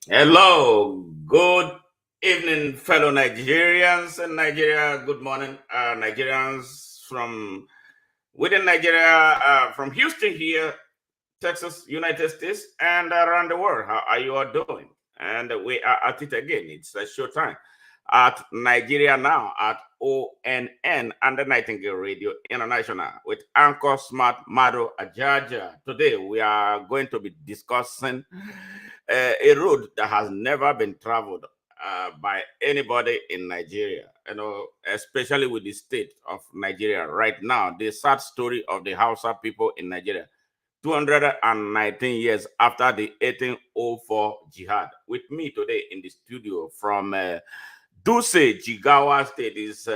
Hello, good evening, fellow Nigerians and Nigeria. Good morning, Nigerians from within Nigeria, from Houston here, Texas, United States, and around the world. How are you all doing? And we are at it again. It's a show time at Nigeria Now at ONN and the Nightingale Radio International with Anchor Smart Mado Ajaja. Today we are going to be discussing a road that has never been traveled by anybody in Nigeria, especially with the state of Nigeria right now. The sad story of the Hausa people in Nigeria, 219 years after the 1804 Jihad. With me today in the studio from Duse, Jigawa State is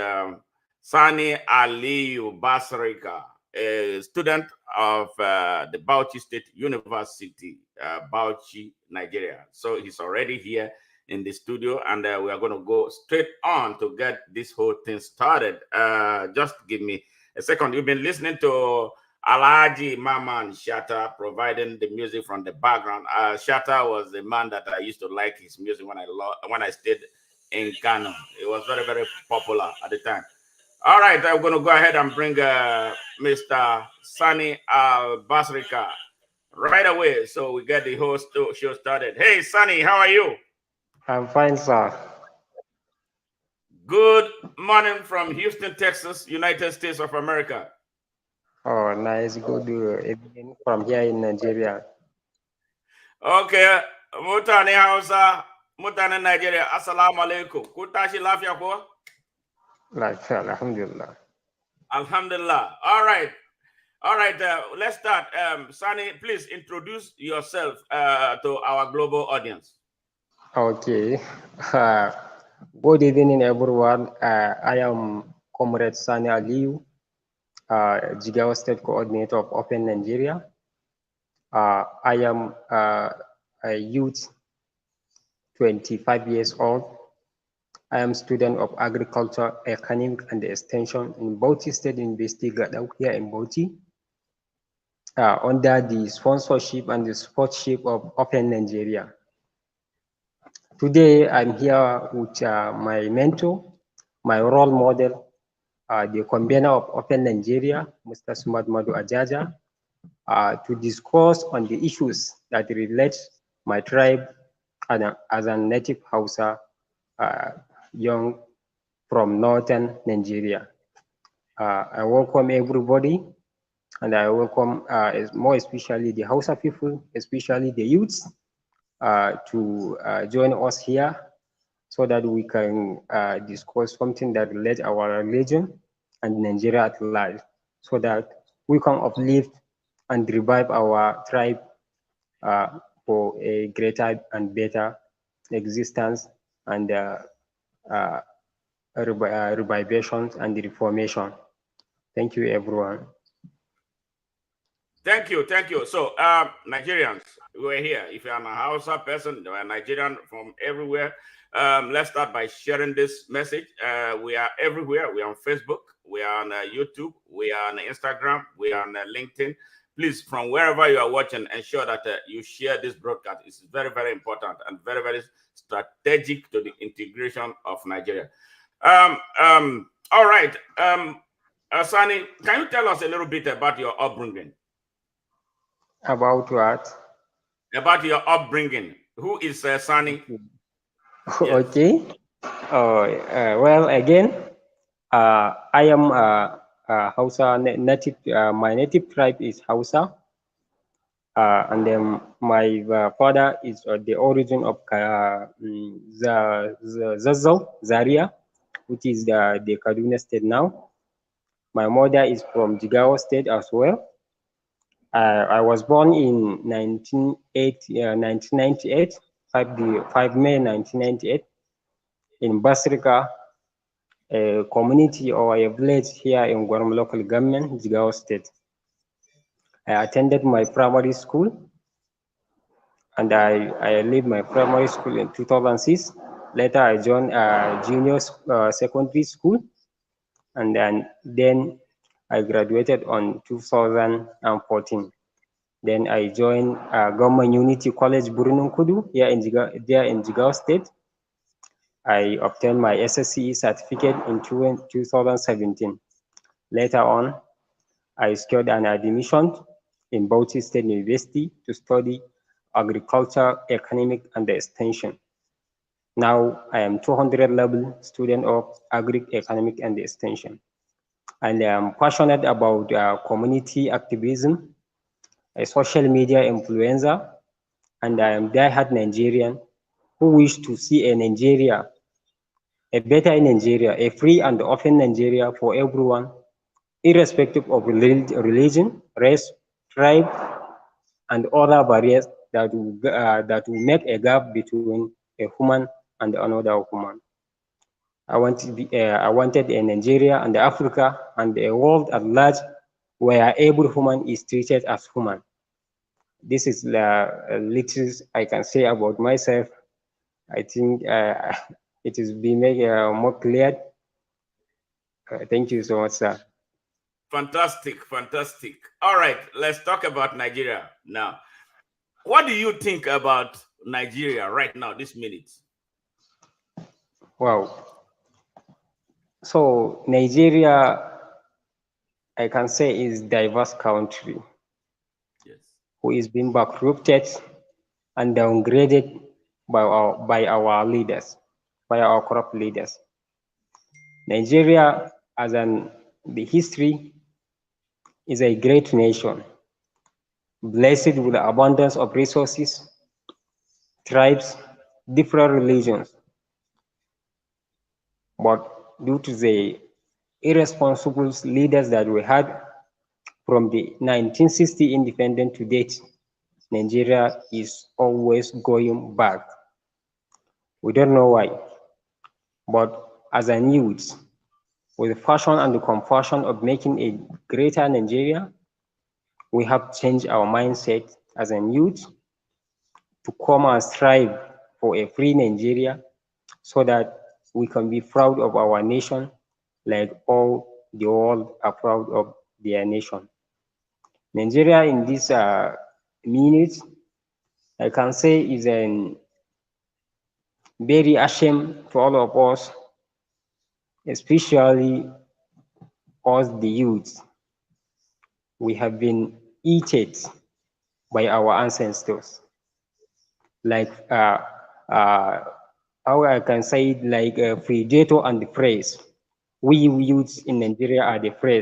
Sani Aliyu Basrika, a student of the Bauchi State University, Bauchi, Nigeria. So he's already here in the studio, and we are going to go straight on to get this whole thing started. Just give me a second. You've been listening to Alhaji Maman Shatta providing the music from the background. Shatta was the man that I used to like his music when I stayed in Kano. It was very, very popular at the time. All right, I'm going to go ahead and bring Mr. Sani Al-Basrika right away so we get the whole show started. Hey, Sani, how are you? I'm fine, sir. Good morning from Houston, Texas, United States of America. Oh, nice. Good evening from here in Nigeria. Okay, mutane Hausa, mutanen Nigeria, assalamu alaikum. Ku tashi lafiya ko? Lafiya, alhamdulillah. Alhamdulillah. All right. All right, let's start. Sani, please introduce yourself to our global audience. Okay. Uh, Good evening, everyone. I am Comrade Sani Aliu, Jigawa State Coordinator of Open Nigeria. I am a youth, 25 years old. I am student of agriculture, economic, and extension in Bauchi State University, Gadau, here in Bauchi, under the sponsorship and the supportship of Open Nigeria. Today, I'm here with my mentor, my role model, the convener of Open Nigeria, Mr. Sumad Madu Ajaja, to discuss on the issues that relate my tribe as a native Hausa young from northern Nigeria. I welcome everybody, and I welcome more especially the Hausa people, especially the youths, to join us here so that we can discuss something that relates our religion and Nigeria at large, so that we can uplift and revive our tribe for a greater and better existence and uh, revivation and reformation. Thank you, everyone. Thank you, thank you. So, Nigerians, we're here. If you're a Hausa person, you're a Nigerian from everywhere. Let's start by sharing this message. We are everywhere. We are on Facebook. We are on YouTube. We are on Instagram. We are on LinkedIn. Please, from wherever you are watching, ensure that you share this broadcast. It's very, very important and very, very strategic to the integration of Nigeria. All right. Sani, can you tell us a little bit about your upbringing? About what? About your upbringing. Who is Sani? Yes. Okay. Well, again, I am Hausa native. My native tribe is Hausa, and then my father is the origin of Zazzau, Zaria, which is the Kaduna state now. My mother is from Jigawa state as well. I was born in 1998, 5 May 1998, in Basrika, a community or a village here in Gwaram local government, Jigawa state. I attended my primary school, and I left my primary school in 2006. Later, I joined junior secondary school, and then I graduated on 2014. Then I joined Government Unity College Burunun Kudu here in Jigawa State. I obtained my SSCE certificate in 2017. Later on, I secured an admission in Bauchi State University to study agriculture, economic, and extension. Now I am 200 level student of agri, economic, and extension. And I am passionate about community activism, a social media influencer, and I am diehard Nigerian who wish to see a Nigeria, a better Nigeria, a free and open Nigeria for everyone, irrespective of religion, race, tribe, and other barriers that will make a gap between a human and another human. I wanted a Nigeria and Africa and a world at large where every human is treated as human. This is the little I can say about myself. I think it is being made more clear. Thank you so much, sir. Fantastic, fantastic. All right, let's talk about Nigeria now. What do you think about Nigeria right now, this minute? Wow. So Nigeria, I can say, is diverse country. Yes. Who is being bankrupted and downgraded by our leaders, by our corrupt leaders. Nigeria, as the history, is a great nation, blessed with abundance of resources, tribes, different religions. But due to the irresponsible leaders that we had from the 1960 independence to date, Nigeria is always going back. We don't know why, but as a youth, with the passion and the compassion of making a greater Nigeria, we have changed our mindset as a youth to come and strive for a free Nigeria so that we can be proud of our nation like all the world are proud of their nation. Nigeria in this minute, I can say is an very ashamed to all of us, especially us the youth. We have been eaten by our ancestors. Like how I can say it, like predator and the prey. We youths in Nigeria are the prey,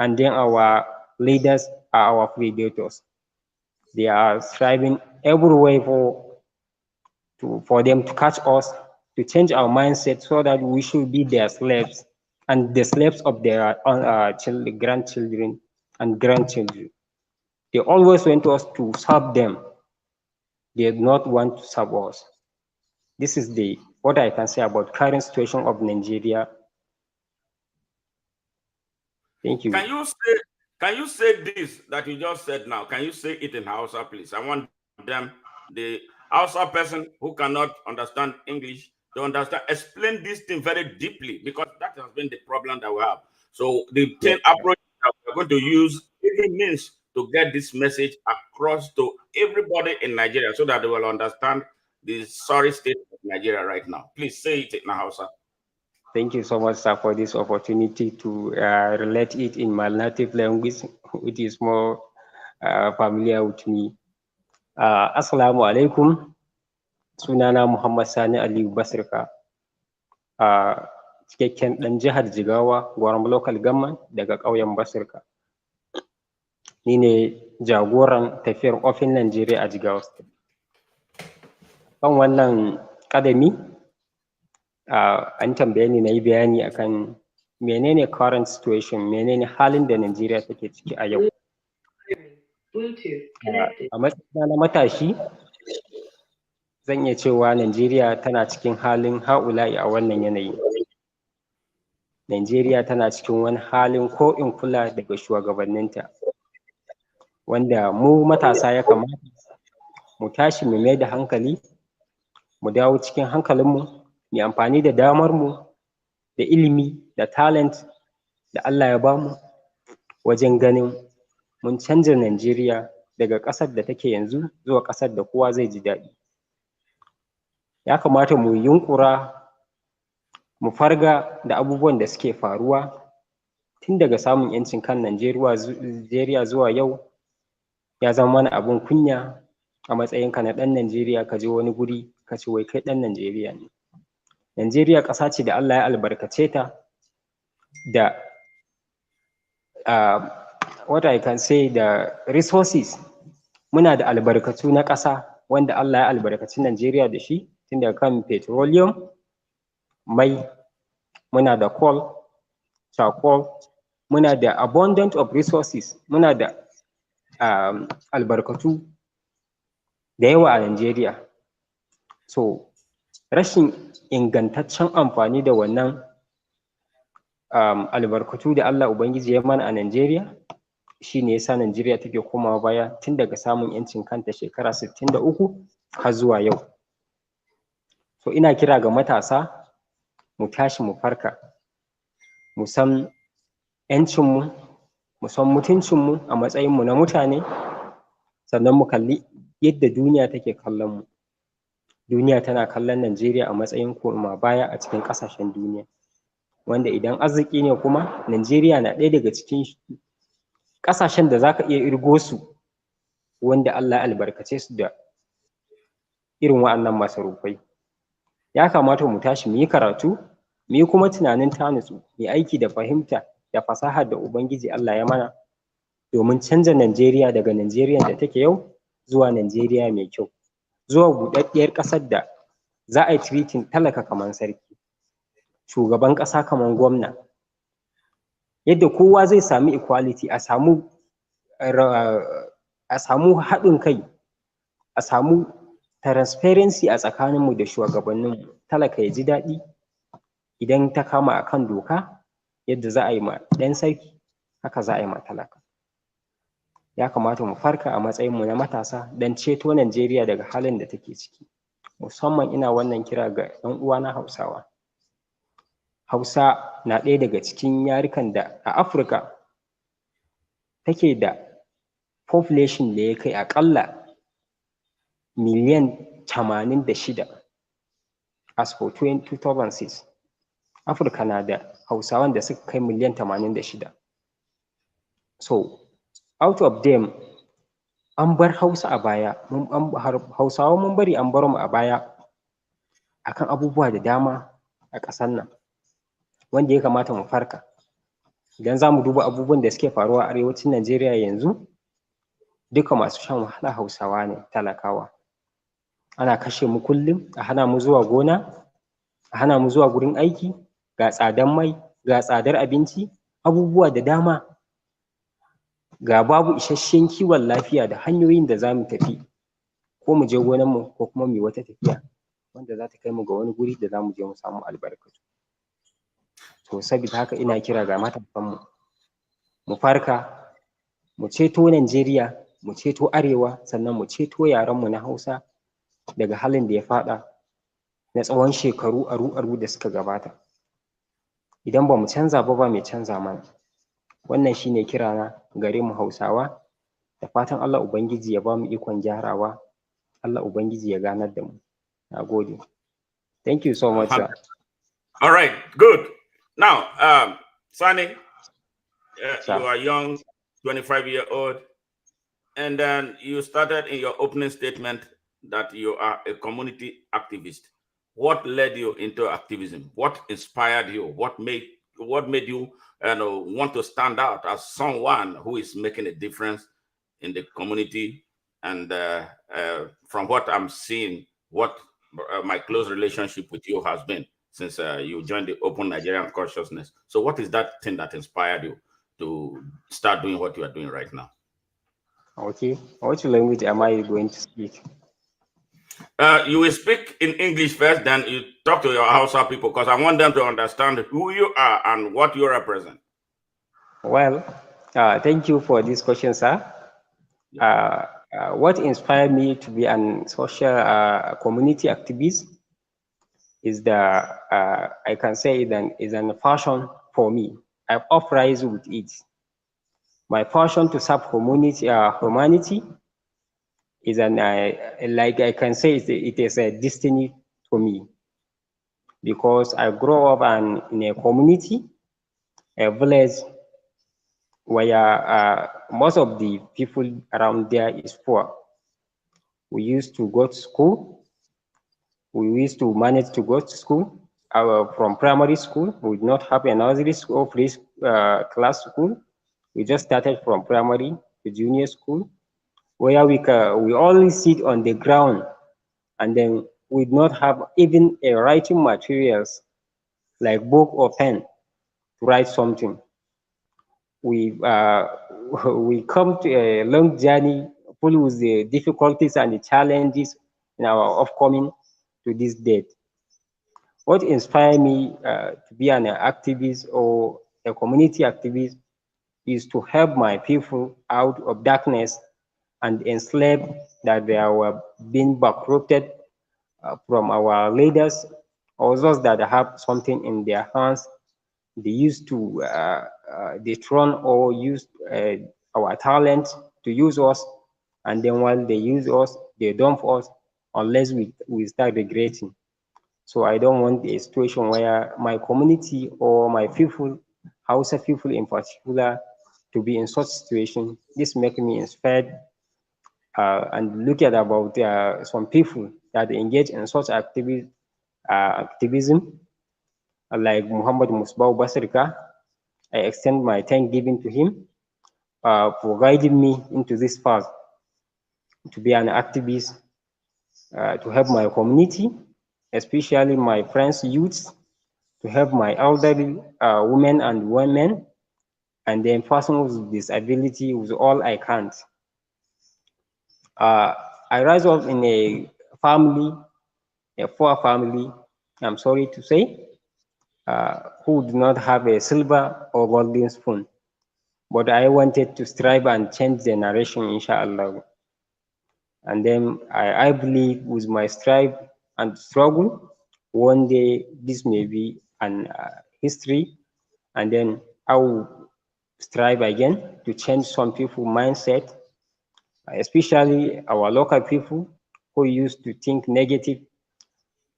and then our leaders are our predators. They are striving every way for them to catch us, to change our mindset so that we should be their slaves and the slaves of their grandchildren and grandchildren. They always want us to serve them. They do not want to serve us. This is the what I can say about current situation of Nigeria. Thank you. Can you say this that you just said now? Can you say it in Hausa, please? I want them, the Hausa person who cannot understand English, to understand, explain this thing very deeply, because that has been the problem that we have. So the Yes, approach that we're going to use every means to get this message across to everybody in Nigeria so that they will understand the sorry state of Nigeria right now. Please say it in Hausa. thank you so much, sir, for this opportunity to relate it in my native language, which is more familiar with me. Assalamu alaikum. Sunana Muhammad Sani Aliyu Basirka. Cikakken ɗan jihar Jigawa, Gwaram Local Government daga ƙauyen Basirka. Ni ne jagoran tafiyar Ofin Najeriya a Jigawa State. Kan wannan ƙadami, an tambaye ni na yi bayani akan menene current situation, menene halin da Najeriya take ciki a yau. A matsayina na matashi, zan iya cewa Najeriya tana cikin halin ha'ula'i a wannan yanayi. Najeriya tana cikin wani halin ko in kula daga shugabanninta, wanda mu matasa ya kamata mu tashi mu mai da hankali, mu dawo cikin hankalinmu, mu amfani da damarmu da ilimi da talent da Allah ya bamu wajen ganin mun canza Najeriya daga ƙasar da take yanzu zuwa ƙasar da kowa zai ji daɗi. Ya kamata mu yunƙura, mu farga da abubuwan da suke faruwa tun daga samun 'yancin kan Najeriya zuwa yau. Ya zama mana abin kunya a matsayinka na ɗan Najeriya ka je wani guri ka ce wai kai ɗan Najeriya ne. Najeriya ƙasa ce da Allah ya albarkace ta da what I can say da resources. Muna da albarkatu na ƙasa wanda Allah ya albarkaci Najeriya da shi, tun daga kan petroleum, mai, muna da coal, charcoal, muna da abundant of resources, muna da albarkatu da yawa a Najeriya. So rashin ingantaccen amfani da wannan albarkatu da Allah Ubangiji ya mana a Najeriya shi ne yasa Najeriya take komawa baya tun daga samun 'yancin kanta shekara 63 har zuwa yau. So ina kira ga matasa mu tashi mu farka, mu san 'yancinmu, mu san mutuncinmu a matsayinmu na mutane, sannan mu kalli yadda duniya take kallon mu. Duniya tana kallon Najeriya a matsayin koma baya a cikin ƙasashen duniya, wanda idan arziki ne kuma Najeriya na ɗaya daga cikin ƙasashen da za ka iya irgo su wanda Allah ya albarkace su da irin wa'annan masarufai. Ya kamata mu tashi mu yi karatu, mu yi kuma tunanin ta nutsu, mu yi aiki da fahimta da fasahar da Ubangiji Allah ya mana domin canza Najeriya daga Najeriya da take yau zuwa Najeriya mai kyau, zuwa buɗaɗɗiyar ƙasar da za a yi treating talaka kamar sarki, shugaban ƙasa kamar gwamna, yadda kowa zai sami equality, a samu haɗin kai, a samu transparency a tsakaninmu da shugabanninmu, talaka ya ji daɗi idan ta kama a kan doka, yadda za a yi ma ɗan sarki haka za a yi ma talaka. Ya kamata mu farka a matsayinmu na matasa don ceto Najeriya daga halin da take ciki. Musamman ina wannan kira ga 'yan uwana Hausawa. Hausa na ɗaya daga cikin yarukan da a Afirka take da population da ya kai aƙalla miliyan 86 as for 2006. Afirka na da Hausawan da suka kai miliyan 86. So out of them an bar Hausa a baya, Hausawa mun bari an bar mu a baya akan abubuwa da dama a ƙasar nan, wanda ya kamata mu farka. Idan za mu duba abubuwan da suke faruwa a arewacin Najeriya yanzu, duka masu shan wahala Hausawa ne, talakawa. Ana kashe mu kullum, a hana mu zuwa gona, a hana mu zuwa gurin aiki, ga tsadar mai, ga tsadar abinci, abubuwa da dama. Ga babu isasshen kiwon lafiya da hanyoyin da za mu tafi ko mu je gonanmu ko kuma mu yi wata tafiya wanda za ta kai mu ga wani guri da za mu je mu samu albarkatu. To sabida haka ina kira ga matasanmu, mu farka, mu ceto Najeriya, mu ceto Arewa, sannan mu ceto yarenmu na Hausa daga halin da ya faɗa na tsawon shekaru aru-aru da suka gabata. Idan ba mu canza ba, ba mai canza mana. Wannan shi ne kirana gare mu Hausawa, da fatan Allah Ubangiji ya ba mu ikon gyarawa, Allah Ubangiji ya ganar da mu. Na gode. Thank you so much, sir. All right, good. Now, Sani, you are young, 25-year-old, and then you started in your opening statement that you are a community activist. What led you into activism? What inspired you? What made you want to stand out as someone who is making a difference in the community? And from what I'm seeing, what my close relationship with you has been since you joined the Open Nigerian Consciousness. So what is that thing that inspired you to start doing what you are doing right now? Okay. Which language am I going to speak? You will speak in English first, then you talk to your Hausa people, because I want them to understand who you are and what you represent. Well, thank you for this question, sir. What inspired me to be an social community activist is I can say is an passion for me. I've uprised with it. My passion to serve humanity is like I can say it is a destiny to me, because I grew up in a community, a village, where most of the people around there is poor. We used to go to school. We used to manage to go to school. From primary school, we did not have a nursery school or class school. We just started from primary to junior school, where we only sit on the ground, and then we did not have even a writing materials like book or pen to write something. We come to a long journey full with the difficulties and the challenges in our upcoming to this date. What inspired me to be an activist or a community activist is to help my people out of darkness and enslaved that they were being bankrupted from our leaders, or those that have something in their hands. They used to dethrone or use our talent to use us, and then while they use us, they dump us unless we start regretting. So I don't want a situation where my community or my people, Hausa people in particular, to be in such situation. This makes me inspired and look at about some people that engage in such activism, like Muhammad Musbau Basrika. I extend my thanksgiving to him for guiding me into this path to be an activist to help my community, especially my friends, youths, to help my elderly women and women, and then persons with disability with all I can. Uh, I rise up in a family, a poor family, I'm sorry to say, who do not have a silver or golden spoon. But I wanted to strive and change the narration, inshallah. And then I believe with my strive and struggle, one day this may be an history, and then I will strive again to change some people mindset, especially our local people who used to think negative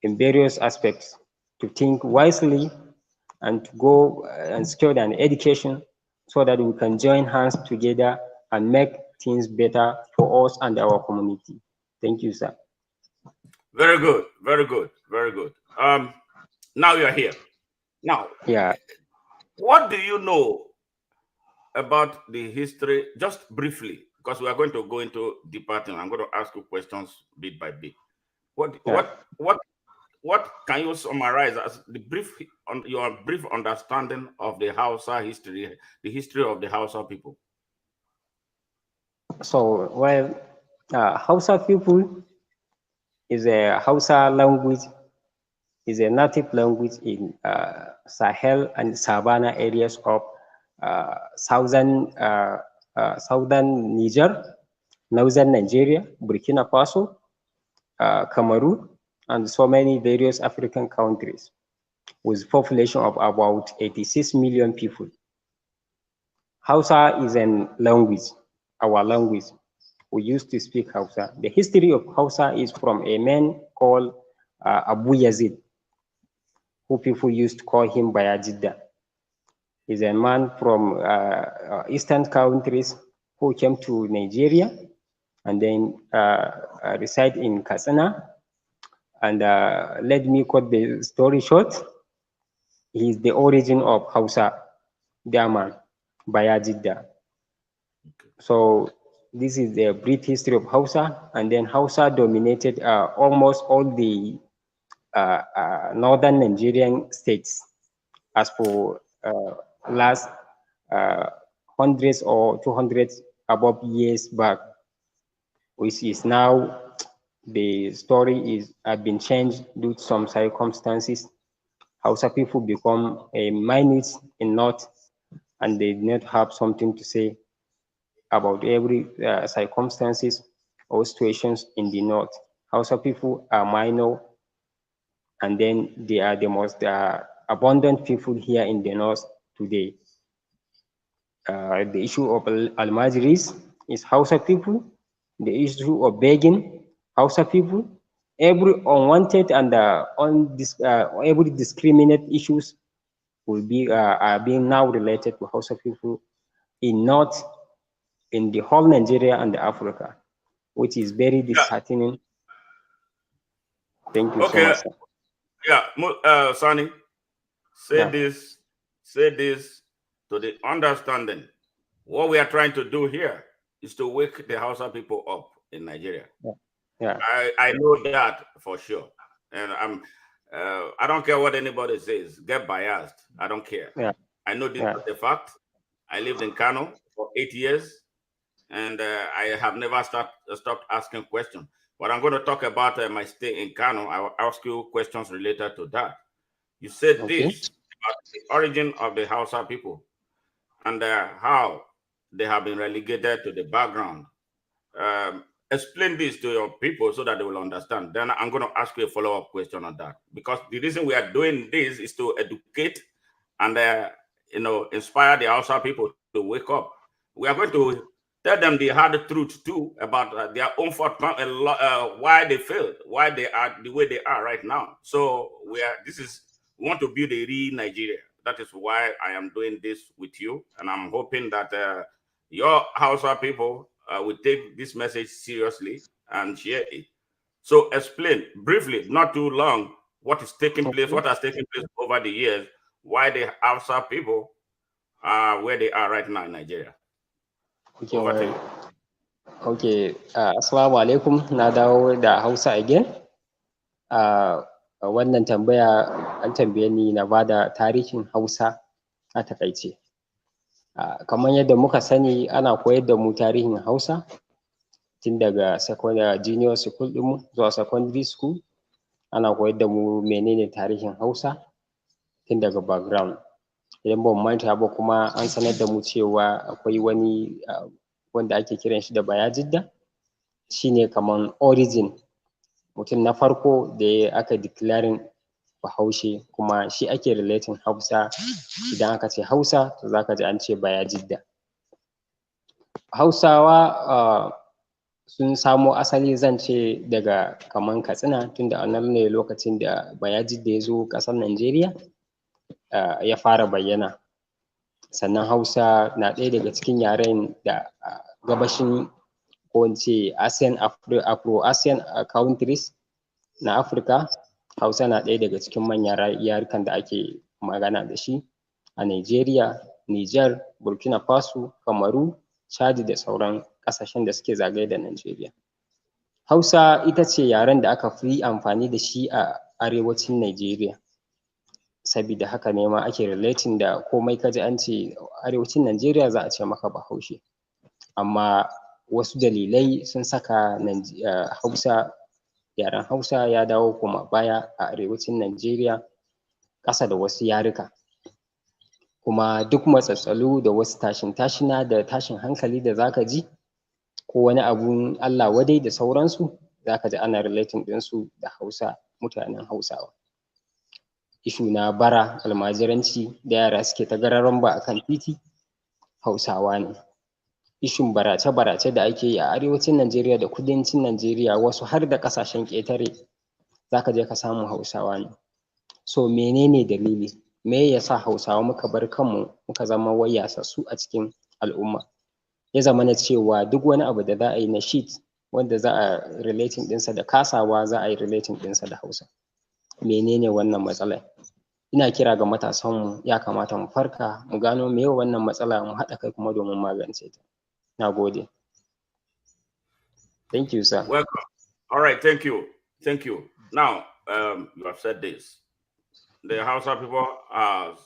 in various aspects, to think wisely and to go and secure an education so that we can join hands together and make things better for us and our community. Thank you, sir. Very good, very good, very good. Now you're here. Now, Yeah. what do you know about the history, just briefly, because we are going to go into deeper things. I'm going to ask you questions bit by bit. What Yeah. what what what can you summarize as the brief on your brief understanding of the Hausa history, the history of the Hausa people? So, well, Hausa people is a Hausa language, is a native language in Sahel and Savannah areas of southern Niger, northern Nigeria, Burkina Faso, Cameroon, and so many various African countries with population of about 86 million people. Hausa is a language, our language. We used to speak Hausa. The history of Hausa is from a man called Abu Yazid, who people used to call him Bayajidda. He's a man from eastern countries who came to Nigeria and then reside in Katsina. And let me cut the story short. He is the origin of Hausa, Daman, Bayajidda. So this is the brief history of Hausa, and then Hausa dominated almost all the northern Nigerian states as for last uh, hundreds or 200 above years back, which is now the story is have been changed due to some circumstances. Hausa people become a minute in North, and they did not have something to say about every circumstances or situations in the North. Hausa people are minor, and then they are the most abundant people here in the North today. The issue of Almajiris is Hausa people. The issue of begging, Hausa people. Every unwanted and every discriminate issues will be are being now related to Hausa people in North, in the whole Nigeria and Africa, which is very Yeah. disheartening. Thank you so Okay. much, sir. Yeah. Sonny, say Yeah, this, say this to the understanding. What we are trying to do here is to wake the Hausa people up in Nigeria. yeah, yeah, I know that for sure, and I don't care what anybody says. Get biased. I don't care. yeah, I know this yeah. is a fact. I lived in Kano for 8 years, and I have never stopped asking questions. But I'm going to talk about my stay in Kano. I will ask you questions related to that. You said Okay, this about the origin of the Hausa people and how they have been relegated to the background. Explain this to your people so that they will understand. Then I'm going to ask you a follow-up question on that, because the reason we are doing this is to educate and inspire the Hausa people to wake up. We are going to tell them the hard truth too about their own fault, why they failed, why they are the way they are right now. So we want to build a real Nigeria. That is why I am doing this with you, and I'm hoping that your Hausa people will take this message seriously and share it. So explain briefly, not too long, what is taking place, okay, what has taken place over the years, why the Hausa people are where they are right now in Nigeria. okay. Over to Well, you. Okay, assalamu alaikum, na dawo da Hausa again. Wannan tambaya an tambaye ni na bada tarihin Hausa a takaice. Kamar yadda muka sani ana koyar da mu tarihin Hausa tun daga junior school ɗinmu zuwa secondary school. Ana koyar da mu menene tarihin Hausa tun daga background. Idan ban manta ba kuma an sanar da mu cewa akwai wani wanda ake kiran shi da Bayajidda, shine kaman origin, mutum na farko da aka declaring Bahaushe, kuma shi ake relating Hausa. Idan aka ce Hausa to zaka ji an ce Bayajidda. Hausawa sun samo asali zan ce daga kaman Katsina, tunda a nan ne lokacin da Bayajidda ya zo ƙasar Najeriya ya fara bayyana. Sannan Hausa na ɗaya daga cikin yaren da gabashin ko in ce Afro-Asian countries na Afirka, Hausa na ɗaya daga cikin manyan yarukan da ake magana da shi a Nigeria, Niger, Burkina Faso, Kamaru, Chadi da sauran ƙasashen da suke zagaye da Najeriya. Hausa ita ce yaren da aka fi amfani da shi a arewacin Najeriya. Sabida haka ne ma ake relating da komai kaji an ce arewacin Najeriya za a ce maka Bahaushe. Amma wasu dalilai sun saka yaren Hausa ya dawo koma baya a arewacin Najeriya ƙasa da wasu yaruka. Kuma duk matsaltsalu da wasu tashin-tashina da tashin hankali da zaka ji, ko wani abun Allah wadai da sauransu, zaka ji ana relating ɗinsu da Hausa, mutanen Hausawa. Issue na bara, almajiranci da yara suke ta gararamba a kan titi, Hausawa ne. Issue barace-barace da ake yi a arewacin Najeriya da kudancin Najeriya, wasu har da ƙasashen ƙetare, zaka je ka samu Hausawa ne. So menene dalili? Me yasa Hausawa muka bar kanmu muka zama wai yasassu a cikin al'umma? Ya zamana cewa duk wani abu da za a yi na sheet wanda za a relating ɗinsa da kasawa, za a yi relating ɗinsa da Hausa. Menene wannan matsalar? Ina kira ga matasanmu, ya kamata mu farka mu gano meye wannan matsala, mu haɗa kai kuma domin magance ta. Na gode. Thank you, sir. Welcome. All right, thank you. Thank you. Now, you have said this. The Hausa people have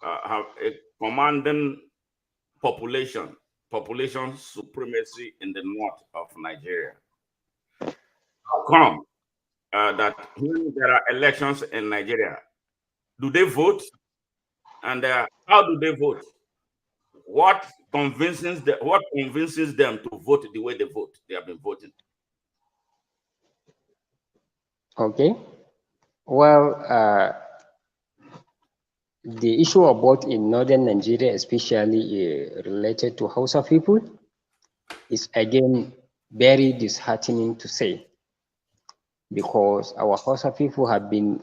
a commanding population supremacy in the north of Nigeria. How come that when there are elections in Nigeria, do they vote? And how do they vote? What convinces them to vote the way they vote? They have been voting. Okay. Well, the issue of vote in northern Nigeria, especially related to Hausa people, is again very disheartening to say, because our Hausa people have been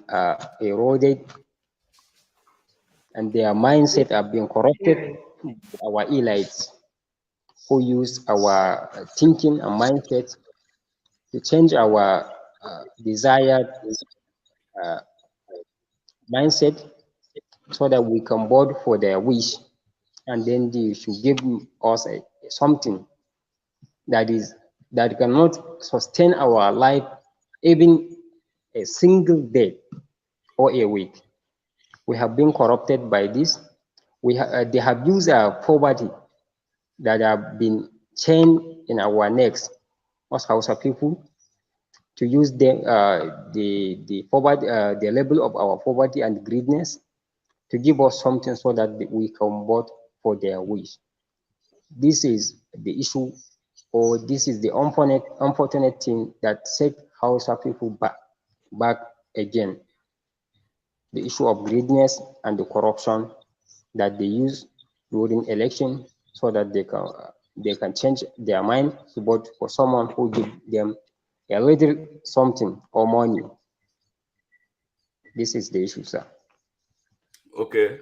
eroded and their mindset have been corrupted by our elites, who use our thinking and mindset to change our desired mindset so that we can vote for their wish, and then they should give us something that cannot sustain our life even a single day or a week. We have been corrupted by this. They have used our poverty that have been chained in our necks, us Hausa people, to use the poverty, the level of our poverty and greediness, to give us something so that we can vote for their wish. This is the issue, or this is the unfortunate thing that set Hausa people back again. The issue of greediness and the corruption that they use during election, so that they can change their mind to vote for someone who give them a little something or money. This is the issue, sir. Okay.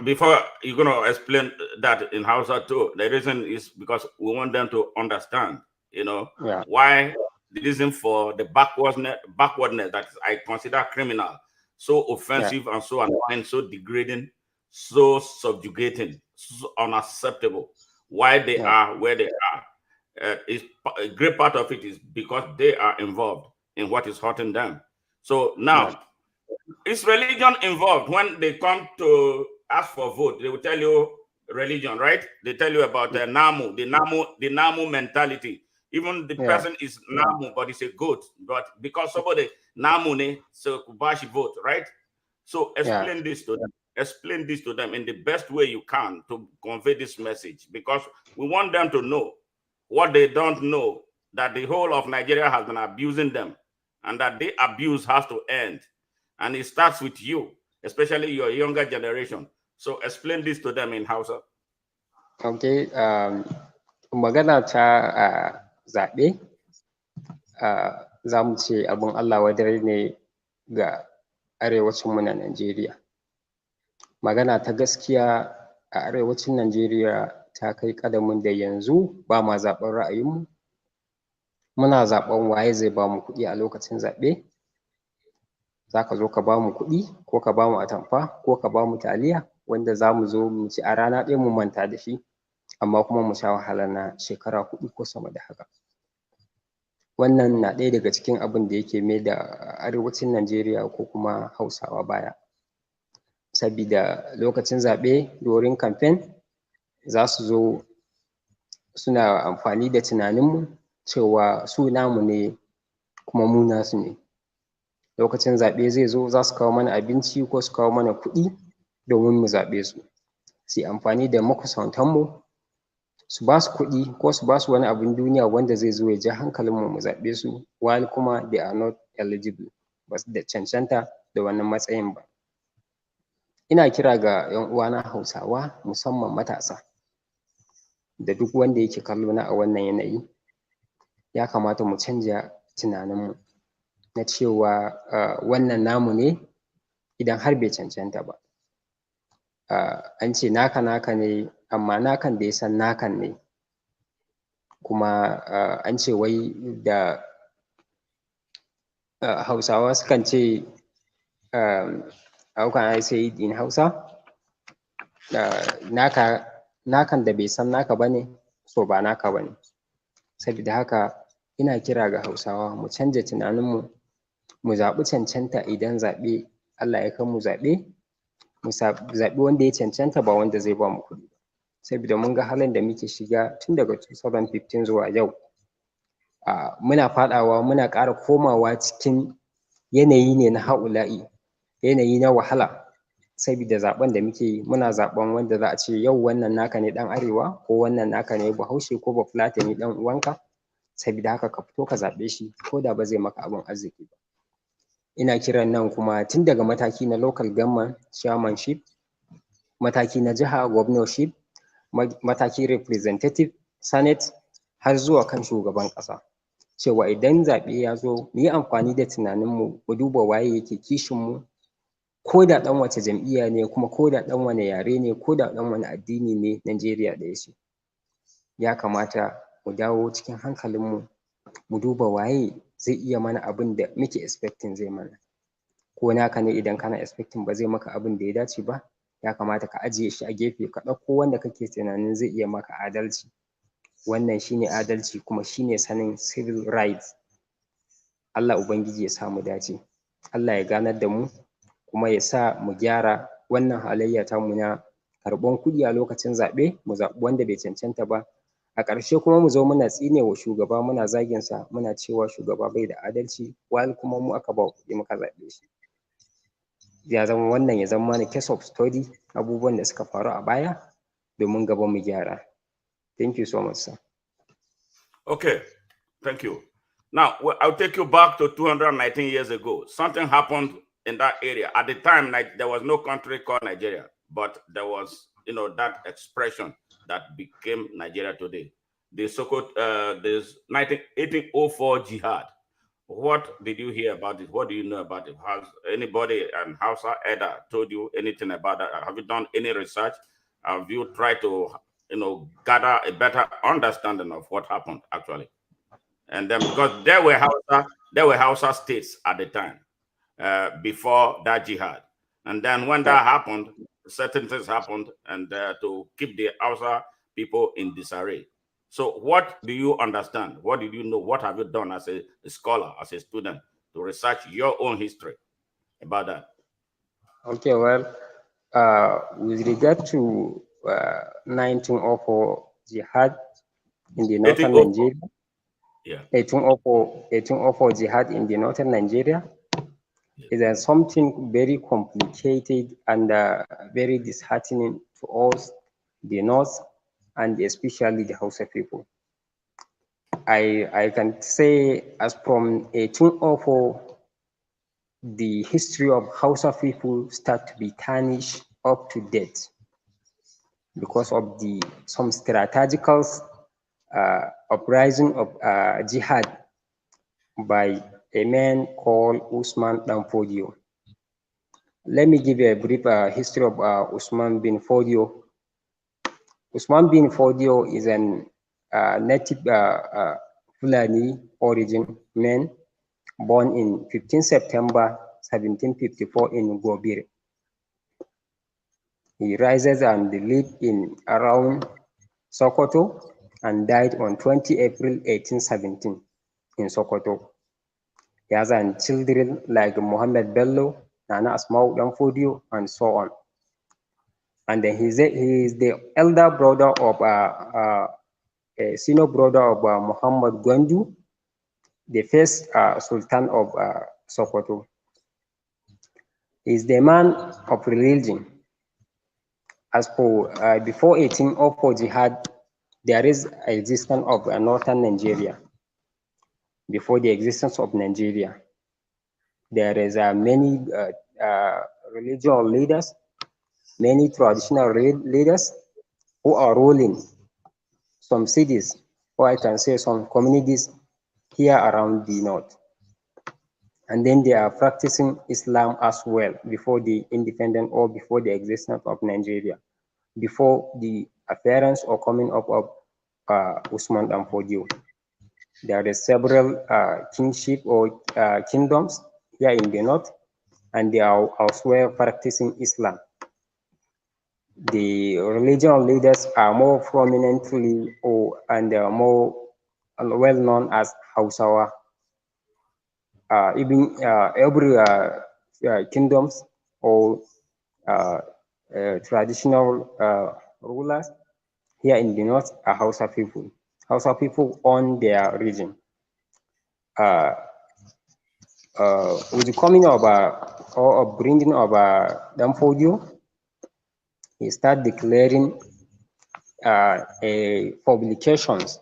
Before you're going to explain that in Hausa too, the reason is because we want them to understand, why the reason for the backwardness that I consider criminal, so offensive and so annoying, so degrading, so subjugating, so unacceptable, why they are where they are. a great part of it is because they are involved in what is hurting them. So Yeah. now, is religion involved when they come to ask for vote? They will tell you religion, right? They tell you about Namu, the Namu mentality. Even the Yeah. person is Namu, but it's a goat. But because somebody Namu ne, so Kubashi vote, right? So Yeah. explain this to them. Explain this to them in the best way you can to convey this message, because we want them to know what they don't know, that the whole of Nigeria has been abusing them, and that the abuse has to end. And it starts with you, especially your younger generation. So explain this to them in Hausa. Okay. Magana ta zaɓe, za mu ce abin Allah wadare ne ga arewacinmu na Najeriya. Magana ta gaskiya, a arewacin Najeriya ta kai ƙadamin da yanzu ba ma zaɓen ra'ayinmu, muna zaɓen waye zai ba mu kuɗi a lokacin zaɓe. Za ka zo ka ba mu kuɗi, ko ka ba mu atamfa, ko ka ba mu taliya, wanda za mu zo mu ci a rana ɗaya mu manta da shi, amma kuma mu sha wahala na shekara 4 ko sama da haka. Wannan na ɗaya daga cikin abin da yake mai da arewacin Najeriya ko kuma Hausawa baya. Sabida lokacin zaɓe, wurin kamfen, za su zo suna amfani da tunaninmu cewa su namu ne kuma mu nasu ne. Lokacin zaɓe zai zo, za su kawo mana abinci ko su kawo mana kuɗi domin mu zaɓe su. Su yi amfani da makusantanmu, su ba su kuɗi ko su ba su wani abin duniya wanda zai zo ya ja hankalinmu mu zaɓe su, while kuma they are not eligible, ba su da cancanta da wannan matsayin ba. Ina kira ga 'yan uwana Hausawa, musamman matasa, da duk wanda yake kallo na a wannan yanayi, ya kamata mu canja tunaninmu na cewa wannan namu ne idan har bai cancanta ba. An ce naka naka ne, amma nakan da ya san nakan ne. Kuma an ce wai da Hausawa sukan ce, how can I say it in Hausa? Nakan da bai san naka ba ne, so ba naka ba ne. Sabida haka ina kira ga Hausawa mu canja tunaninmu, mu zaɓi cancanta idan zaɓe, Allah ya kai mu zaɓe, mu zaɓi wanda ya cancanta, ba wanda zai ba mu kuɗi ba. Sabida mun ga halin da muke shiga tun daga 2015 zuwa yau. Muna faɗawa, muna ƙara komawa cikin yanayi ne na ha'ula'i, yanayi na wahala. Sabida zaɓen da muke yi, muna zaɓen wanda za a ce yau wannan naka ne ɗan arewa, ko wannan naka ne Bahaushe ko Bafulatani ɗan uwanka. Sabida haka ka fito ka zaɓe shi, ko da ba zai maka abin arziki ba. Ina kiran nan kuma tun daga mataki na local government chairmanship, mataki na jiha governorship, mataki representative, senate, har zuwa kan shugaban ƙasa, cewa idan zaɓe ya zo, mu yi amfani da tunaninmu, mu duba waye yake kishinmu, ko da ɗan wace jam'iyya ne, kuma ko da ɗan wane yare ne, ko da ɗan wane addini ne, Najeriya ɗaya ce. Ya kamata mu dawo cikin hankalinmu, mu duba waye zai iya mana abin da muke expecting zai mana. Ko naka ne idan kana expecting ba zai maka abin da ya dace ba, ya kamata ka ajiye shi a gefe, ka ɗauko wanda kake tunanin zai iya maka adalci. Wannan shine adalci, kuma shine sanin civil rights. Allah Ubangiji ya sa mu dace. Allah ya ganar da mu, kuma ya sa mu gyara wannan halayya tamu na karɓan kuɗi a lokacin zaɓe, mu zaɓi wanda bai cancanta ba. A ƙarshe kuma mu zo muna tsine wa shugaba, muna zagin sa, muna cewa shugaba bai da adalci, while kuma mu aka ba kuɗi muka zaɓe shi. Ya zama wannan, ya zama mana case of study, abubuwan da suka faru a baya, domin gaba mu gyara. Thank you so much, sir. Okay, thank you. Now, I'll take you back to 219 years ago. Something happened in that area. At the time, there was no country called Nigeria, but there was, that expression that became Nigeria today. The so-called, this 1804 Jihad. What did you hear about it? What do you know about it? Has anybody and Hausa Eda told you anything about that? Have you done any research? Have you tried to, gather a better understanding of what happened actually? And then, because there were Hausa states at the time, before that jihad. And then when Yeah. that happened, certain things happened, and to keep the Hausa people in disarray. So what do you understand? What did you know? What have you done as a scholar, as a student, to research your own history about that? Okay, well, with regard to 1904 jihad in the northern 1804. Nigeria, Yeah. 1804 jihad in the northern Nigeria Yeah. is something very complicated and very disheartening to us, the North, and especially the Hausa people. I can say as from 1804, the history of Hausa people start to be tarnished up to date because of the some strategical uprising of jihad by a man called Usman Danfodio. Let me give you a brief history of Usman bin Fodio. Usman bin Fodio is an native Fulani origin man born in 15 September 1754 in Gobir. He rises and lived in around Sokoto and died on 20 April 1817 in Sokoto. He has children like Muhammad Bello, Nana Asmau Danfodio, and so on. And then he is the elder brother of a senior brother of Muhammad Gwandu, the first Sultan of Sokoto. He is the man of religion. As for before 1804 jihad, there is existence of northern Nigeria. Before the existence of Nigeria, there is many religious leaders, many traditional leaders who are ruling some cities, or I can say some communities here around the north. And then they are practicing Islam as well before the independence or before the existence of Nigeria, before the appearance or coming up of Usman and Fodio. There are several kingship or kingdoms here in the north, and they are elsewhere practicing Islam. The religious leaders are more prominently and more well known as Hausawa. Even every kingdoms or uh, traditional rulers here in the north are Hausa people. Hausa people own their region. Uh, with the coming of or bringing of Damfodio, he started declaring publications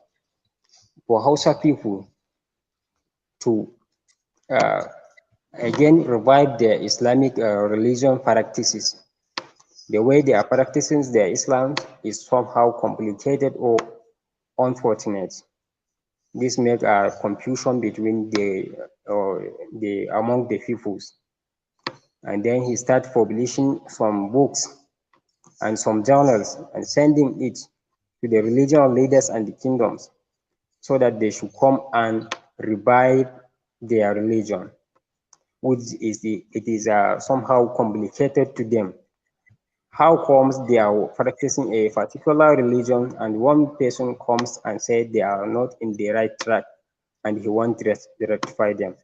for Hausa people to uh, again revive their Islamic religion practices. The way they are practicing their Islam is somehow complicated or unfortunate. This makes a confusion between the among the peoples. And then he started publishing some books and some journals and sending it to the religious leaders and the kingdoms so that they should come and revive their religion, which is it is somehow complicated to them. How comes they are practicing a particular religion and one person comes and says they are not in the right track and he wants to rectify them?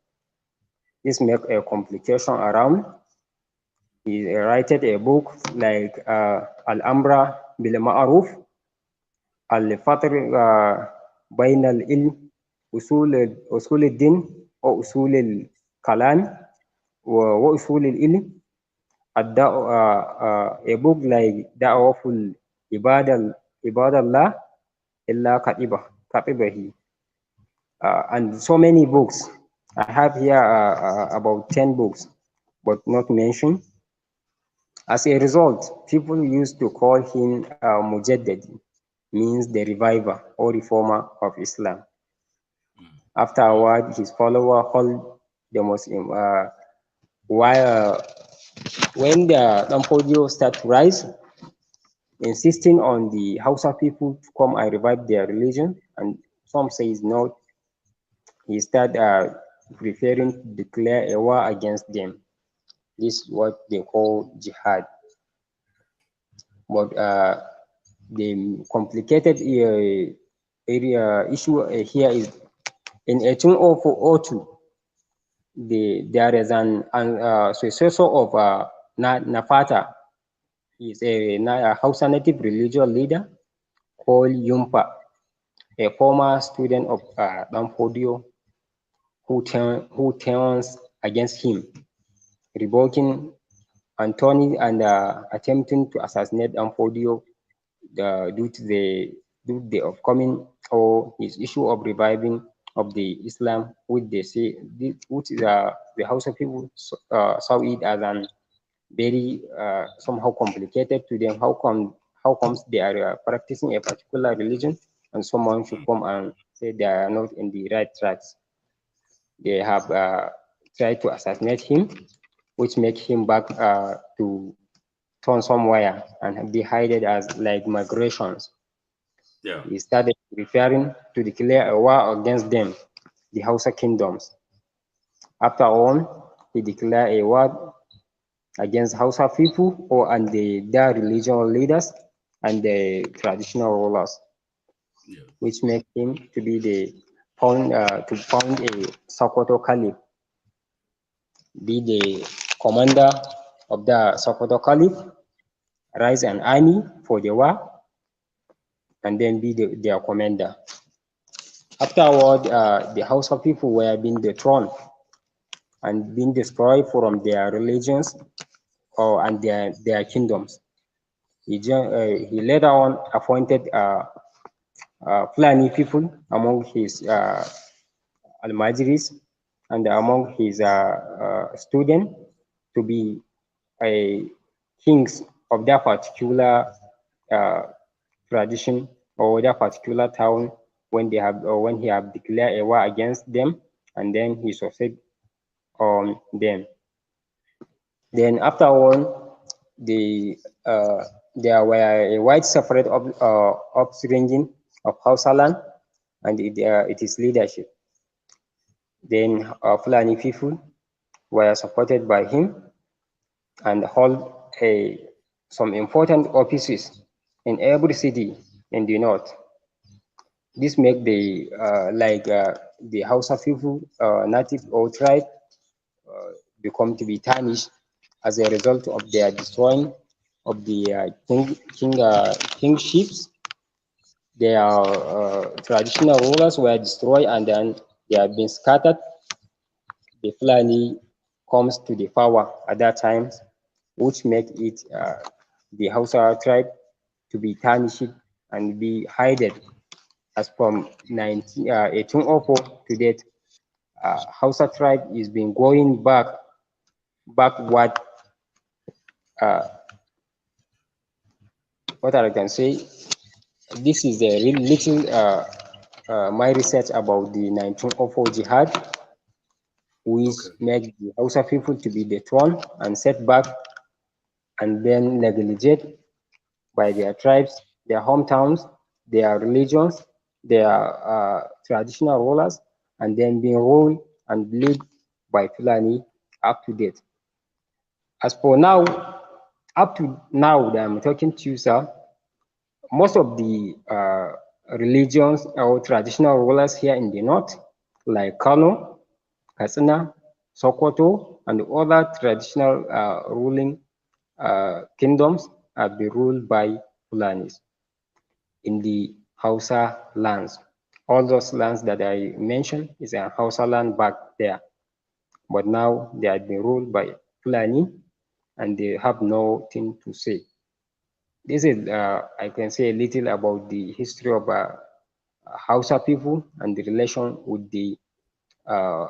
This makes a complication around. He wrote a book like Al-Amra bil Ma'ruf, Al-Fatr Bain al-Ilm, Usul al-Din, or Usul al-Kalam, wa Usul al-Ilm, a book like Da'waful Ibadallah illa Katibahi, and so many books. I have here about 10 books, but not mentioned. As a result, people used to call him Mujaddid, means the reviver or reformer of Islam. Afterward, his followers hold the Muslim. While when the Dampodio start to rise, insisting on the Hausa people to come and revive their religion, and some say no, he started preparing to declare a war against them. This is what they call jihad. But the complicated area issue here is in 1802, there is an successor of Nafata. He is a Hausa native religious leader called Yumpa, a former student of Danfodio who turns against him, revoking Antony and attempting to assassinate Danfodio due to the upcoming or his issue of reviving of the Islam, which they say, which the Hausa people saw it as an very somehow complicated to them. How comes they are practicing a particular religion and someone should come and say they are not in the right tracks? They have tried to assassinate him, which make him back to turn somewhere and be hided as like migrations. Yeah. He started preparing to declare a war against them, the Hausa kingdoms. After all, he declared a war against Hausa people or and their religious leaders and the traditional rulers, Yeah. which make him to be the to found a Sokoto Caliph, be the commander of the Sokoto Caliph, raise an army for the war, and then be their commander. Afterward, the Hausa people were being dethroned and being destroyed from their religions or and their kingdoms. He later on appointed Fulani people among his Almajiris and among his students to be a kings of that particular uh, tradition or that particular town when they have or when he have declared a war against them, and then he succeed on them. Then afterward, the there were a wide separate upstringing of Hausa land and it is leadership. Then Fulani people were supported by him and hold some important offices in every city in the north. This make the Hausa people, native or tribe, become to be tarnished as a result of their destroying of the kingships. Their traditional rulers were destroyed and then they have been scattered. The Fulani comes to the power at that time, which make it the Hausa tribe to be tarnished and be hidden. As from 1804 to date, Hausa tribe is been going backward. Uh, what I can say, this is a real little my research about the 1904 Jihad, which Okay. make the Hausa people to be dethroned and set back and then neglected by their tribes, their hometowns, their religions, their traditional rulers, and then being ruled and led by Fulani up to date. As for now, up to now that I'm talking to you, sir, most of the religions or traditional rulers here in the north, like Kano, Katsina, Sokoto, and other traditional ruling kingdoms have been ruled by Fulanis in the Hausa lands. All those lands that I mentioned is a Hausa land back there, but now they have been ruled by Fulani and they have nothing to say. This is, I can say a little about the history of Hausa people and the relation with the uh,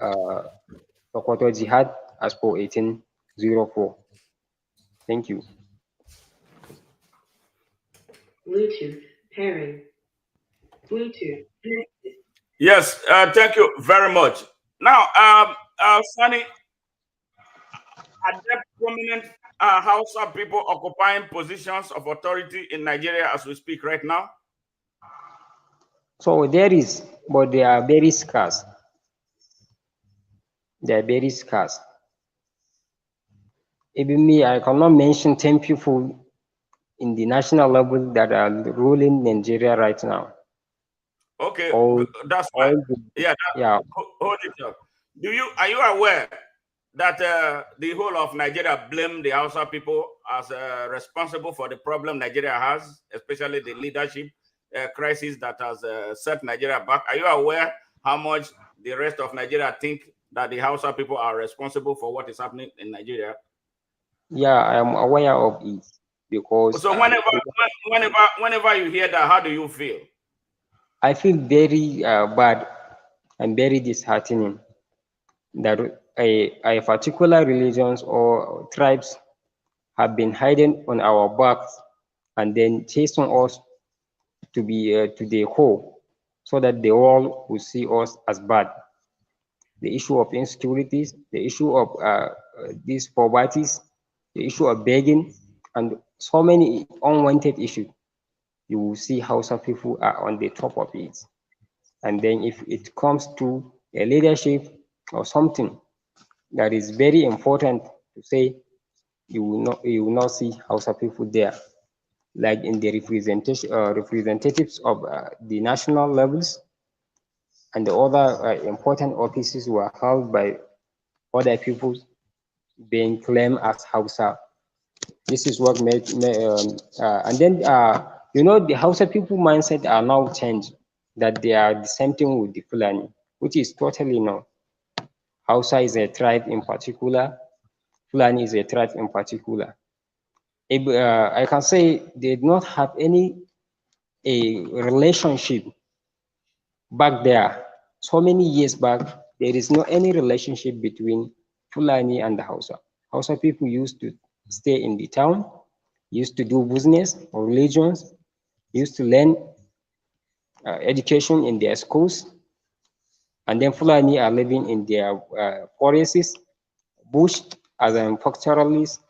uh, Sokoto Jihad as per 1804. Thank you. Bluetooth pairing. Bluetooth connected. Yes. Thank you very much. Now, Sunny, are there prominent Hausa people occupying positions of authority in Nigeria as we speak right now? So there is, but they are very scarce. They are very scarce. Even me, I cannot mention 10 people in the national level that are ruling Nigeria right now. Okay, All, that's fine. all the, Yeah, yeah, hold it up. Are you aware that the whole of Nigeria blame the Hausa people as responsible for the problem Nigeria has, especially the leadership crisis that has set Nigeria back? Are you aware how much the rest of Nigeria think that the Hausa people are responsible for what is happening in Nigeria? yeah, I am aware of it because So whenever you hear that, how do you feel? I feel very bad and very disheartening that a particular religions or tribes have been hiding on our backs and then chasing us to be to the core so that the world will see us as bad. The issue of insecurities, the issue of these poverties, the issue of begging, and so many unwanted issues. You will see how some people are on the top of it. And then if it comes to a leadership or something that is very important to say, you will not see Hausa people there, like in the representation representatives of the national levels, and the other important offices were held by other people being claimed as Hausa. This is what and then the Hausa people mindset are now changed that they are the same thing with the Fulani, which is totally no. Hausa is a tribe in particular, Fulani is a tribe in particular. If, I can say they do not have any a relationship back there. So many years back, there is no any relationship between Fulani and the Hausa. Hausa people used to stay in the town, used to do business or religions, used to learn education in their schools, and then Fulani are living in their forests, bush as an pastoralists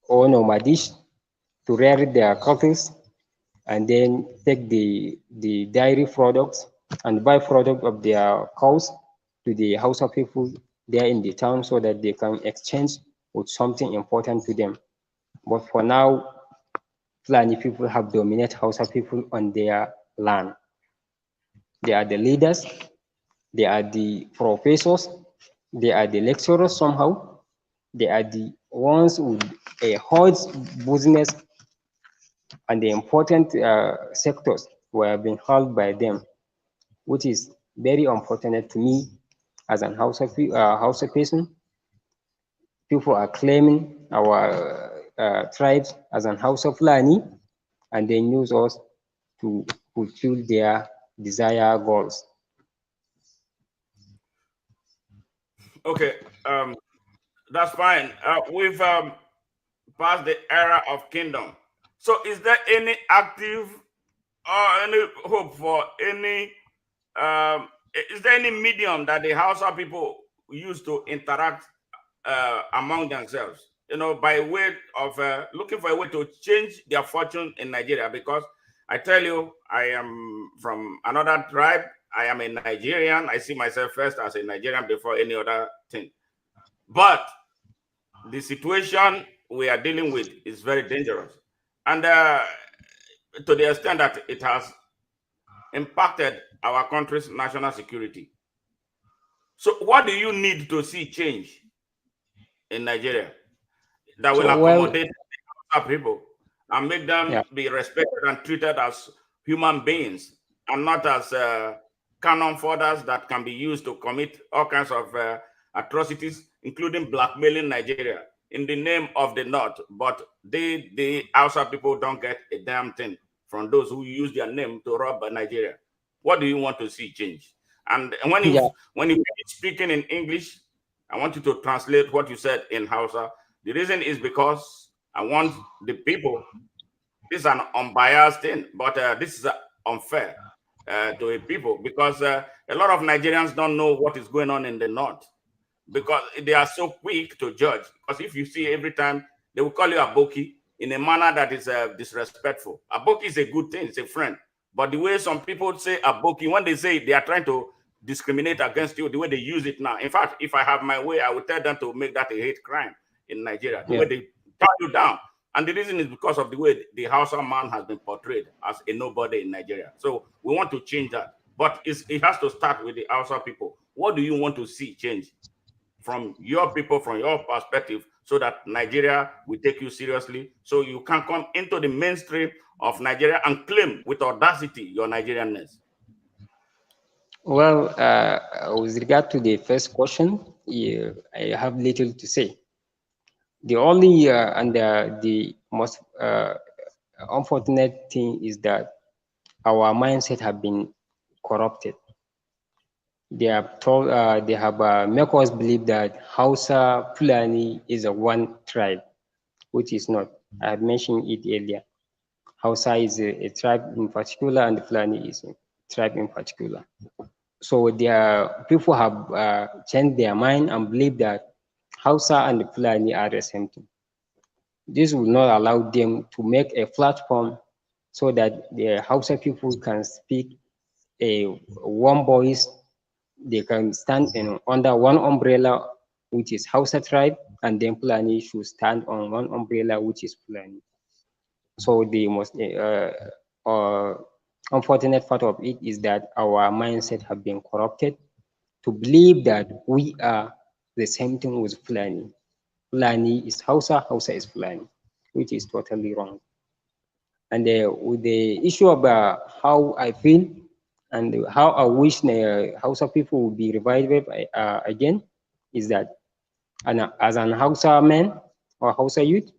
or nomadish to rear their cattle and then take the dairy products and byproduct of their cows to the Hausa people there in the town so that they can exchange with something important to them. But for now, Fulani people have dominated Hausa people on their land. They are the leaders, they are the professors, they are the lecturers somehow, they are the ones with a huge business and the important sectors were being held by them, which is very unfortunate to me as an Hausa person. People are claiming our tribes as an Hausa Fulani, and they use us to fulfill their desired goals. Okay, that's fine. We've passed the era of kingdom. So, is there any active or any hope for any? Is there any medium that the Hausa people use to interact among themselves? By way of looking for a way to change their fortune in Nigeria. Because I tell you, I am from another tribe. I am a Nigerian. I see myself first as a Nigerian before any other thing. But the situation we are dealing with is very dangerous. And to the extent that it has impacted our country's national security. So, what do you need to see change in Nigeria that will So, well, accommodate our people and make them yeah, be respected and treated as human beings and not as cannon fodder that can be used to commit all kinds of atrocities, including blackmailing Nigeria in the name of the North? But the Hausa people don't get a damn thing from those who use their name to rob Nigeria. What do you want to see change? And yeah, when you finish speaking in English, I want you to translate what you said in Hausa. The reason is because I want the people. This is an unbiased thing, but this is unfair to a people because a lot of Nigerians don't know what is going on in the north because they are so quick to judge. Because if you see every time they will call you a boki in a manner that is disrespectful. A boki is a good thing; it's a friend. But the way some people say a boki, when they say it, they are trying to discriminate against you. The way they use it now. In fact, if I have my way, I would tell them to make that a hate crime in Nigeria. The yeah. way they turn you down. And the reason is because of the way the Hausa man has been portrayed as a nobody in Nigeria. So we want to change that. but it has to start with the Hausa people. What do you want to see change from your people, from your perspective, so that Nigeria will take you seriously, so you can come into the mainstream of Nigeria and claim with audacity your Nigerianness? Well, with regard to the first question, yeah, I have little to say. The only and the most unfortunate thing is that our mindset have been corrupted. They have told, they have make us believe that Hausa Fulani is a one tribe, which is not. I have mentioned it earlier. Hausa is a tribe in particular, and Fulani is a tribe in particular. So their people have changed their mind and believe that Hausa and Fulani are the same thing. This will not allow them to make a platform so that the Hausa people can speak a one voice. They can stand under one umbrella, which is Hausa tribe, and then Fulani should stand on one umbrella, which is Fulani. So the most unfortunate part of it is that our mindset have been corrupted to believe that we are the same thing with Fulani. Fulani is Hausa, Hausa is Fulani, which is totally wrong. And with the issue of how I feel and how I wish Hausa people will be revived again is that, and as an Hausa man or Hausa youth,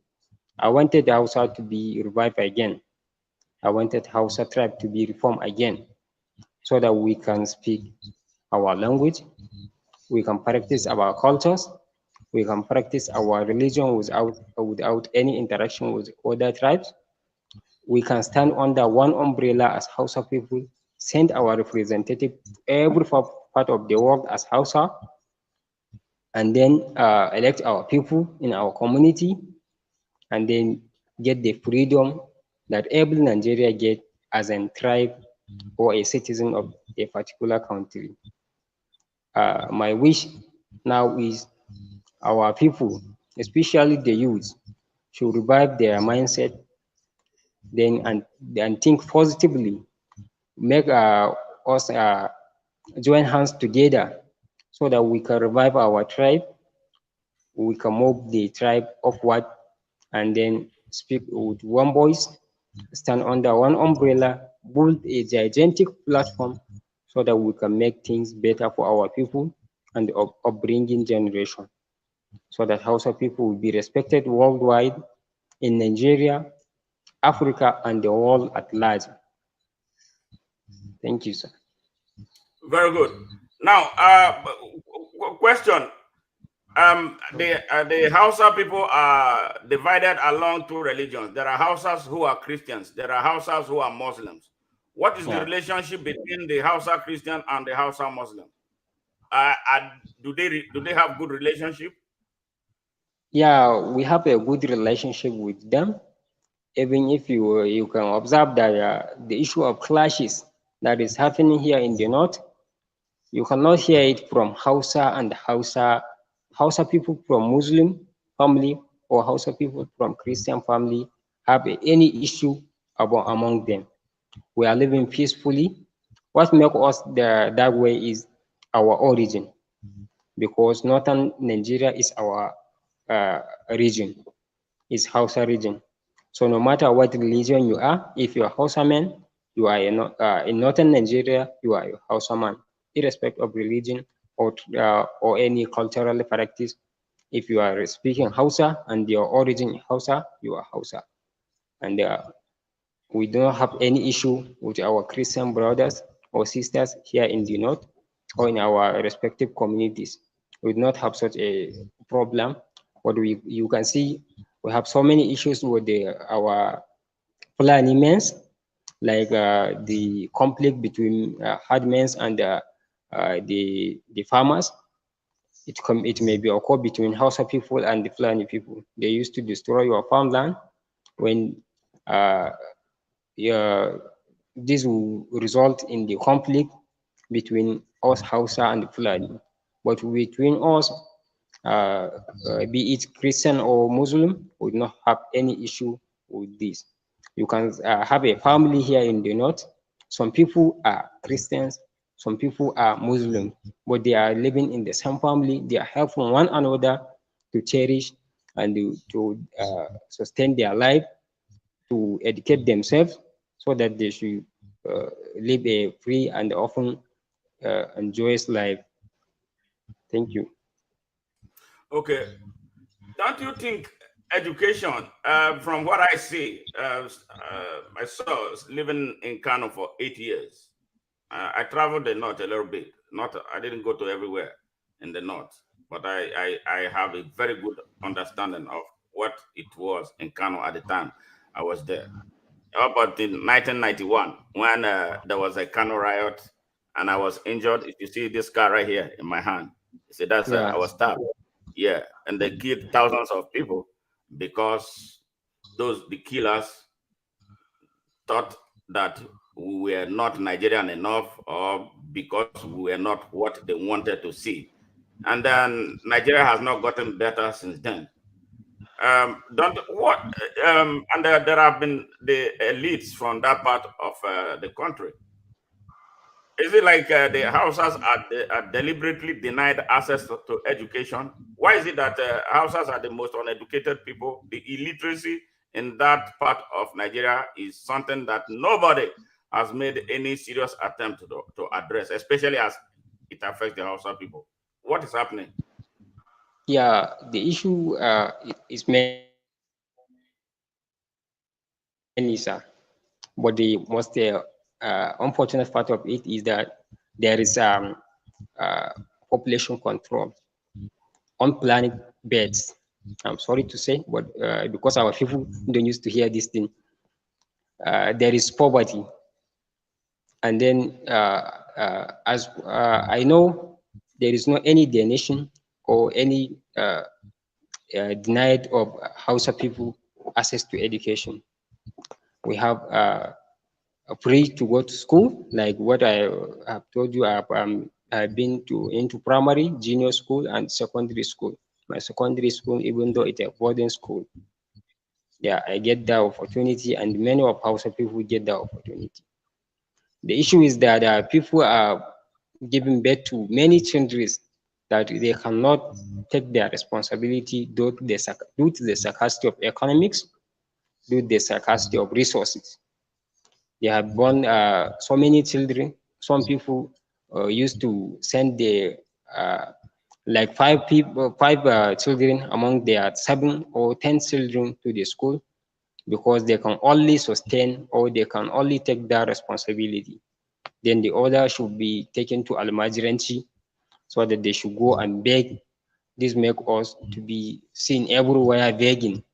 I wanted Hausa to be revived again. I wanted Hausa tribe to be reformed again so that we can speak our language, we can practice our cultures, we can practice our religion without any interaction with other tribes. We can stand under one umbrella as Hausa people, send our representative to every part of the world as Hausa, and then elect our people in our community, and then get the freedom that every Nigeria get as a tribe or a citizen of a particular country. My wish now is our people, especially the youth, should revive their mindset then and think positively, make us join hands together so that we can revive our tribe, we can move the tribe upward, and then speak with one voice, stand under one umbrella, build a gigantic platform so that we can make things better for our people and the upbringing generation, so that Hausa people will be respected worldwide in Nigeria, Africa, and the world at large. Thank you, sir. Very good. Now, question. The Hausa people are divided along two religions. There are Hausas who are Christians. There are Hausas who are Muslims. What is the Yeah. relationship between the Hausa Christian and the Hausa Muslim? Do they have good relationship? Yeah, we have a good relationship with them. Even if you can observe that the issue of clashes that is happening here in the north, you cannot hear it from Hausa and Hausa people from Muslim family or Hausa people from Christian family have any issue among them. We are living peacefully. What makes us that way is our origin, because northern Nigeria is our region, is Hausa region. So no matter what religion you are, if you're a Hausa man, you are in northern Nigeria, you are a Hausa man, irrespective of religion or any cultural practice. If you are speaking Hausa and your origin is Hausa, you are Hausa. And we don't have any issue with our Christian brothers or sisters here in the north or in our respective communities. We do not have such a problem. But you can see we have so many issues with our Fulani men, like the conflict between herdmen and the farmers. It may be occur between Hausa people and the Fulani people. They used to destroy your farmland when uh, this will result in the conflict between us Hausa and Fulani. But between us, be it Christian or Muslim, we do not have any issue with this. You can have a family here in the north. Some people are Christians, Some people are Muslim, but they are living in the same family. They are helping one another to cherish and to sustain their life, to educate themselves, so that they should live a free and often and joyous life. Thank you. Okay. Don't you think education, from what I see, I saw living in Kano for 8 years. I traveled the north a little bit. Not, I didn't go to everywhere in the north, but I have a very good understanding of what it was in Kano at the time I was there. How about in 1991 when there was a Kano riot and I was injured? If you see this scar right here in my hand, you see that's Yeah. I was stabbed. Yeah, and they killed thousands of people because the killers thought that we were not Nigerian enough, or because we were not what they wanted to see. And then Nigeria has not gotten better since then. Don't what and there have been the elites from that part of the country. Is it like the Hausas are deliberately denied access to education? Why is it that Hausas are the most uneducated people? The illiteracy in that part of Nigeria is something that nobody has made any serious attempt to address, especially as it affects the Hausa people. What is happening? Yeah, the issue is many, sir. But the most unfortunate part of it is that there is population control, unplanned beds. I'm sorry to say, but because our people don't used to hear this thing, there is poverty. And then, as I know, there is no any donation or any denied of Hausa people access to education. We have free to go to school, like what I have told you. I've been to into primary, junior school, and secondary school. My secondary school, even though it's a boarding school, yeah, I get that opportunity, and many of Hausa people get that opportunity. The issue is that people are giving birth to many children that they cannot take their responsibility due to the scarcity of economics, due to the scarcity of resources. They have born so many children. Some people used to send the uh, like five children among their 7 or 10 children to the school because they can only sustain or they can only take that responsibility. Then the other should be taken to Almajiranchi so that they should go and beg. This make us to be seen everywhere begging,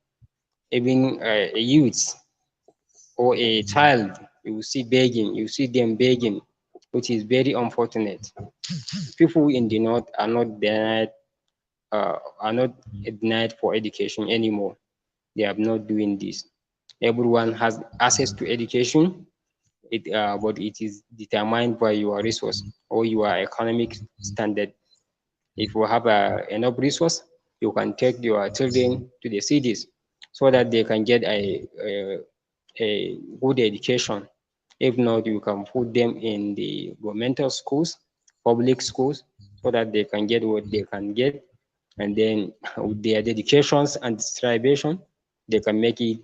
even a youth or a child, you see begging, you see them begging, which is very unfortunate. People in the north are not denied for education anymore. They are not doing this. Everyone has access to education, but it is determined by your resource or your economic standard. If you have enough resource, you can take your children to the cities so that they can get a good education. If not, you can put them in the governmental schools, public schools, so that they can get what they can get. And then with their dedications and distribution, they can make it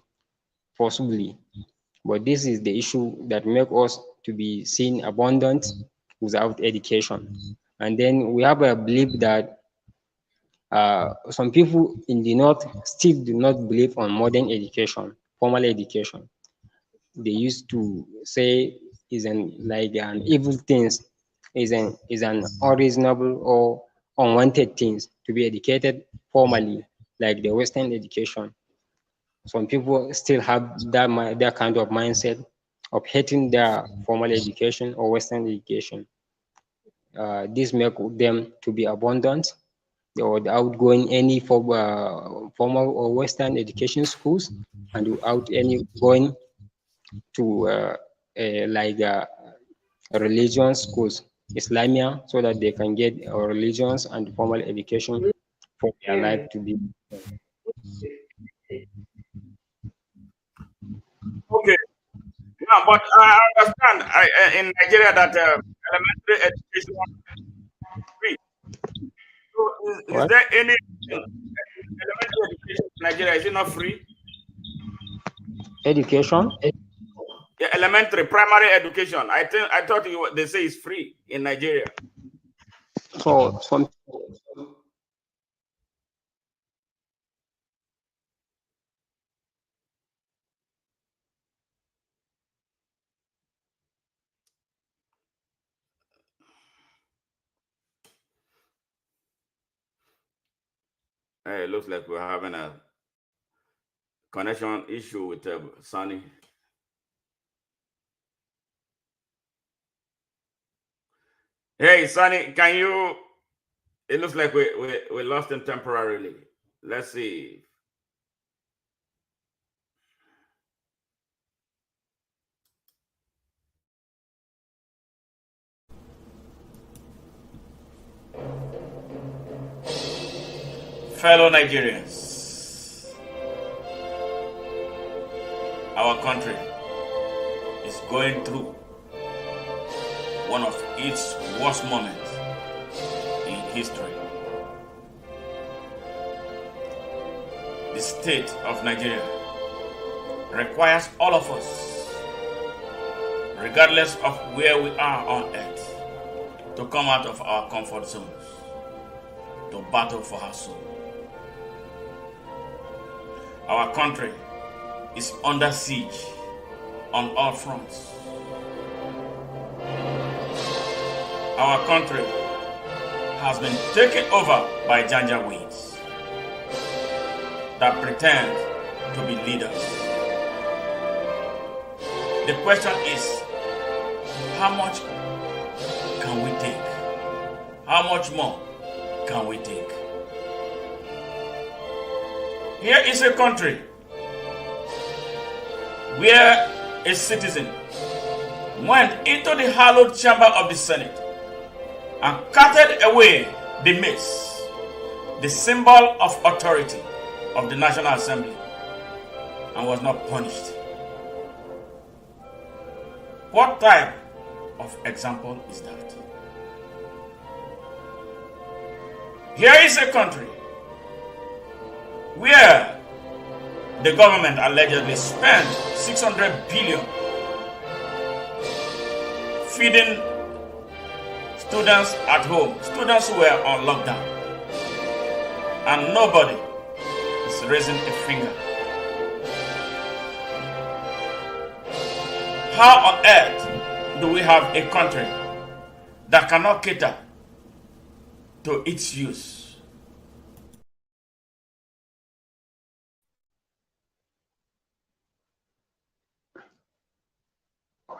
possibly. But this is the issue that make us to be seen abundant without education. And then we have a belief that some people in the north still do not believe on modern education, formal education. They used to say is an like an evil things, is an unreasonable or unwanted things to be educated formally, like the Western education. Some people still have that kind of mindset of hating their formal education or Western education. This make them to be abundant or without going any formal or Western education schools, and without any going to like religion schools, Islamia, so that they can get religions and formal education for their life Parent, to be. Okay. No, but I understand in Nigeria that elementary education free. So is What? there any elementary education in Nigeria? Is it not free? Education? Yeah, elementary, primary education. I thought they say it's free in Nigeria. So some It looks like we're having a connection issue with Sunny. Hey, Sunny, can you? It looks like we lost him temporarily. Let's see. Fellow Nigerians, our country is going through one of its worst moments in history. The state of Nigeria requires all of us, regardless of where we are on earth, to come out of our comfort zones, to battle for our soul. Our country is under siege on all fronts. Our country has been taken over by janjaweeds that pretend to be leaders. The question is, how much can we take? How much more can we take? Here is a country where a citizen went into the hallowed chamber of the Senate and carted away the mace, the symbol of authority of the National Assembly, and was not punished. What type of example is that? Here is a country where the government allegedly spent 600 billion feeding students at home, students who were on lockdown, and nobody is raising a finger. How on earth do we have a country that cannot cater to its use?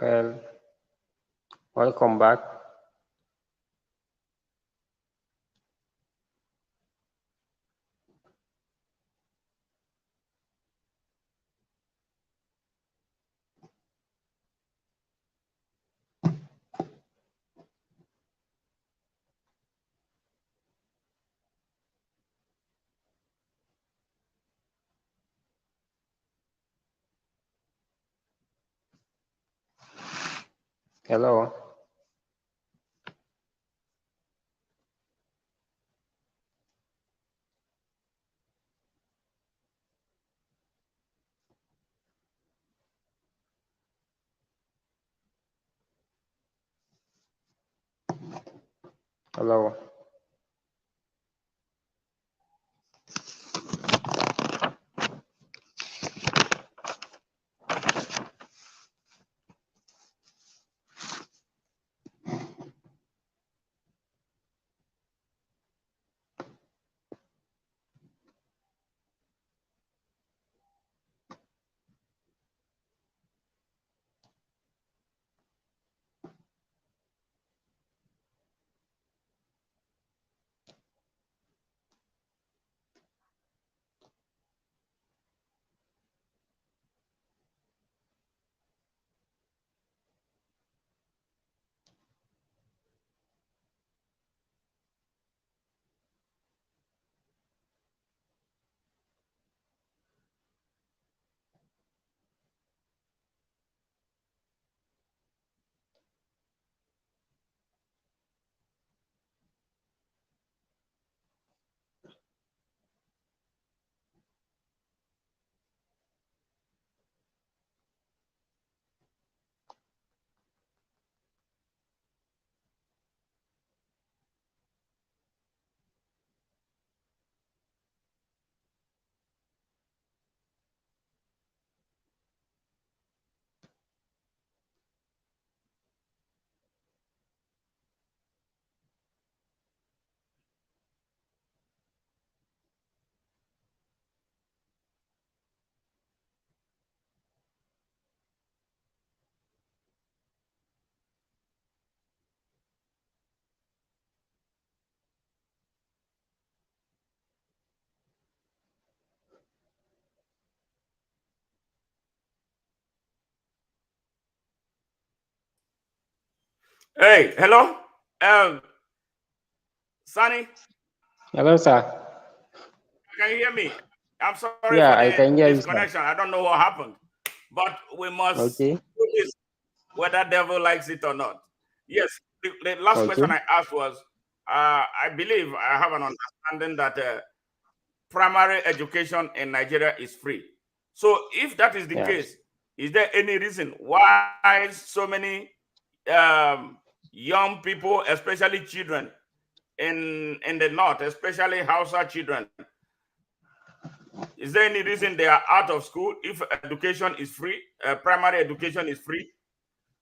well, welcome back. Hello. Hello. Hey, hello, Sunny. Hello, sir. Can you hear me? I'm sorry for Yeah, the I can hear you, sir. disconnection. I don't know what happened, but we must Okay. do this whether devil likes it or not. Yes, the last Okay. question I asked was, I believe I have an understanding that primary education in Nigeria is free. So if that is the Yeah. case, is there any reason why so many um, young people, especially children in the north, especially Hausa children, is there any reason they are out of school if education is free, primary education is free?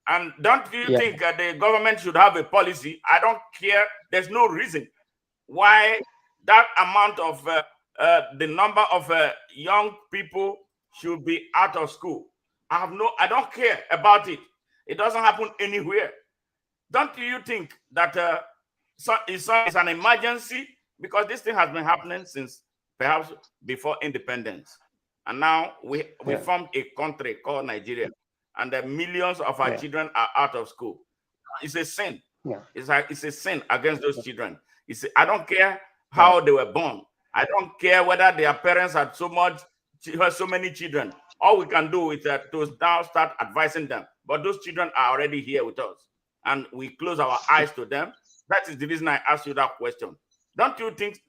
And don't you Yeah. think the government should have a policy? I don't care. There's no reason why that amount of the number of young people should be out of school. I don't care about it. It doesn't happen anywhere. Don't you think that it's an emergency, because this thing has been happening since perhaps before independence, and now we Yeah. formed a country called Nigeria, and the millions of our Yeah. children are out of school. It's a sin. Yeah. It's a sin against those children. I don't care Yeah. how they were born. I don't care whether their parents had so many children. All we can do is to now start advising them. But those children are already here with us, and we close our eyes to them. That is the reason I asked you that question. Don't you think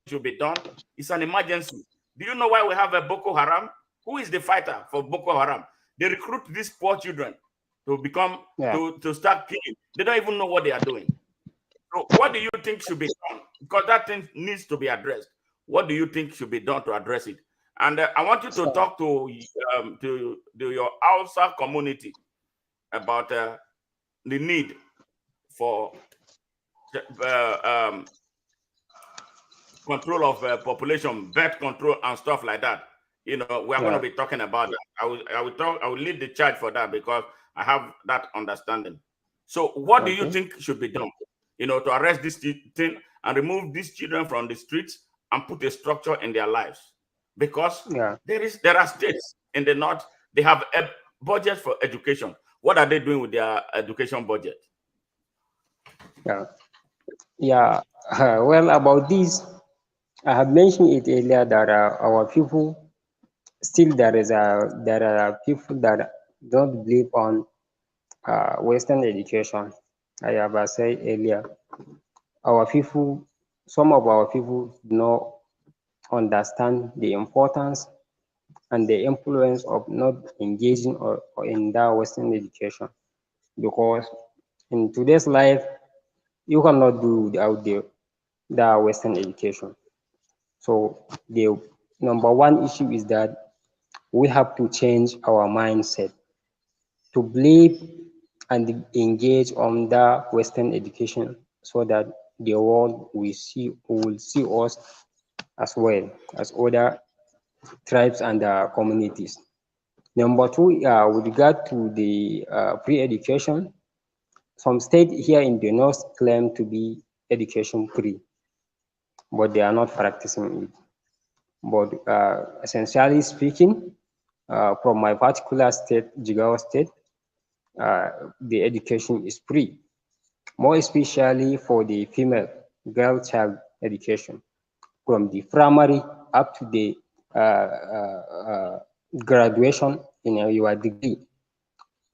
should be done? It's an emergency. Do you know why we have a Boko Haram? Who is the fighter for Boko Haram? They recruit these poor children to become Yeah. to start killing. They don't even know what they are doing. So what do you think should be done? Because that thing needs to be addressed. What do you think should be done to address it? And I want you to So, talk to your Hausa community about the need for uh, um, control of population, birth control, and stuff like that. You know, we are going to yeah. be talking about that. I will lead the charge for that because I have that understanding. So, what do you Okay. think should be done? You know, to arrest this thing and remove these children from the streets and put a structure in their lives, because Yeah. there are states in the north, they have a budget for education. What are they doing with their education budget? Yeah. Yeah. Well, about this, I have mentioned it earlier that our people still there are people that don't believe on Western education. I have said earlier, our people, some of our people do not understand the importance and the influence of not engaging or in that Western education, because in today's life you cannot do without the Western education. So the number one issue is that we have to change our mindset to believe and engage on the Western education so that the world will see us as well as other tribes and communities. Number two, with regard to the free education, some states here in the north claim to be education free, but they are not practicing it. But essentially speaking, from my particular state, Jigawa State, uh, the education is free, more especially for the female girl child education, from the primary up to the graduation in your degree.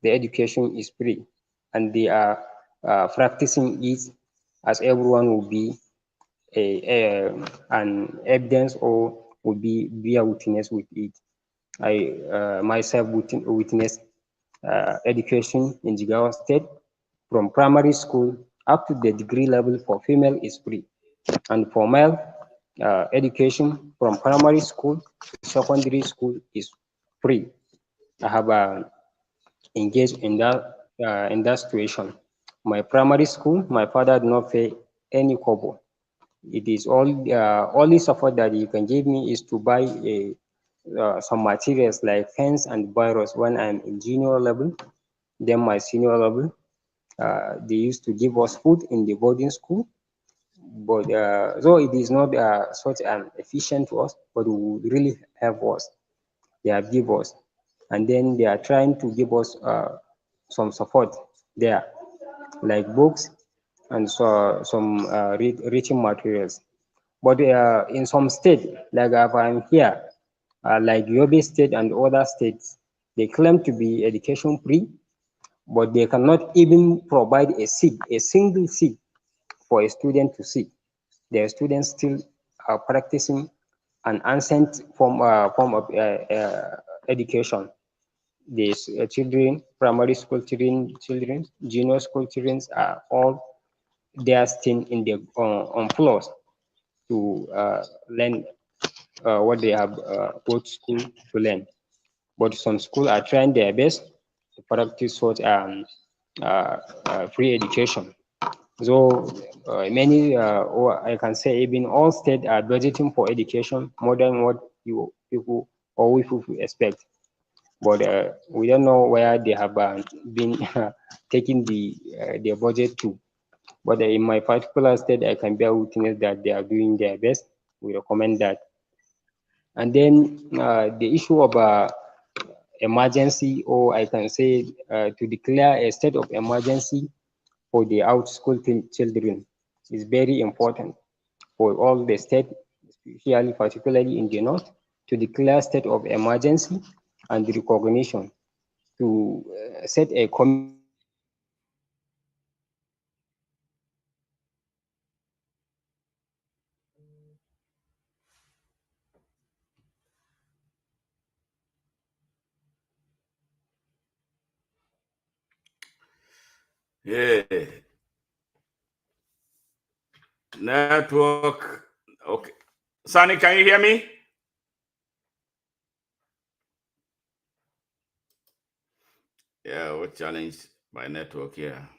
The education is free, and they are practicing it as everyone will be an evidence or will be a witness with it. I myself witnessed education in Jigawa State from primary school up to the degree level for female is free, and for male education from primary school to secondary school is free. I have engaged in that situation. My primary school, my father did not pay any kobo. It is all only support that you can give me is to buy some materials like pens and biros when I'm in junior level. Then my senior level, they used to give us food in the boarding school, but though it is not such an efficient to us, but it would really help us. They have give us, and then they are trying to give us some support there. like books and so some reaching materials. But in some states, like if I'm here, like Yobe State and other states, they claim to be education free, but they cannot even provide a seat, a single seat for a student to sit. Their students still are practicing an ancient form of education. These children, primary school children, junior school children are all there staying in the on floors to learn what they have go to school to learn. But some schools are trying their best to practice such free education. So many, or I can say even all states are budgeting for education more than what you people or we people expect. But we don't know where they have been taking their budget to. But in my particular state, I can bear witness that they are doing their best. We recommend that. And then the issue of emergency, or I can say to declare a state of emergency for the out school children is very important for all the states, especially particularly in the north, to declare state of emergency and recognition to set a committee Yeah. Network. Okay. Sunny, can you hear me? Yeah, we're challenged by network here.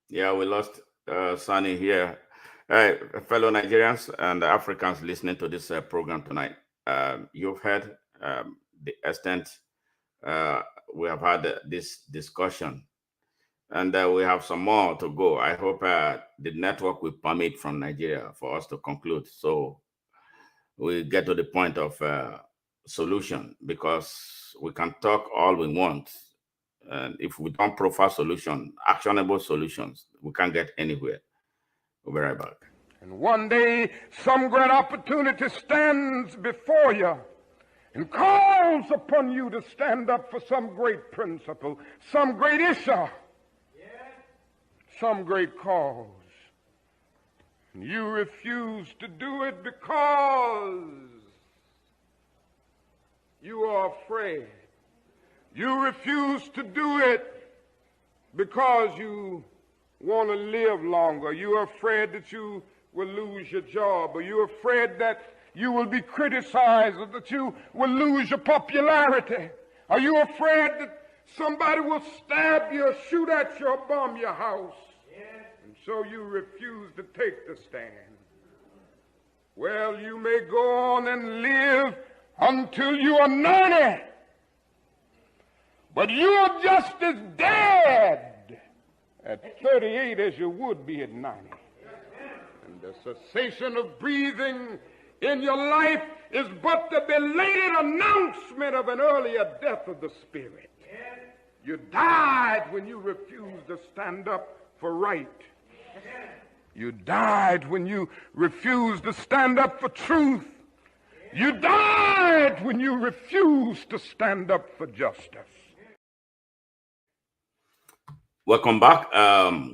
Yeah, we lost Sunny here. Fellow Nigerians and Africans listening to this program tonight, you've heard the extent uh, we have had this discussion, and we have some more to go. I hope the network will permit from Nigeria for us to conclude, so we get to the point of solution, because we can talk all we want, and if we don't profile solution, actionable solutions, we can't get anywhere. We'll be right back. And one day, some great opportunity stands before you and calls upon you to stand up for some great principle, some great issue, some great cause. And you refuse to do it because you are afraid. You refuse to do it because you want to live longer. You're afraid that you will lose your job, or you're afraid that you will be criticized, or that you will lose your popularity. Are you afraid that somebody will stab you, or shoot at you, or bomb your house? Yes. And so you refuse to take the stand. Well, you may go on and live until you are 90, but you're just as dead at 38 as you would be at 90. And the cessation of breathing in your life is but the belated announcement of an earlier death of the spirit. You died when you refused to stand up for right. You died when you refused to stand up for truth. You died when you refused to stand up for justice. Welcome back.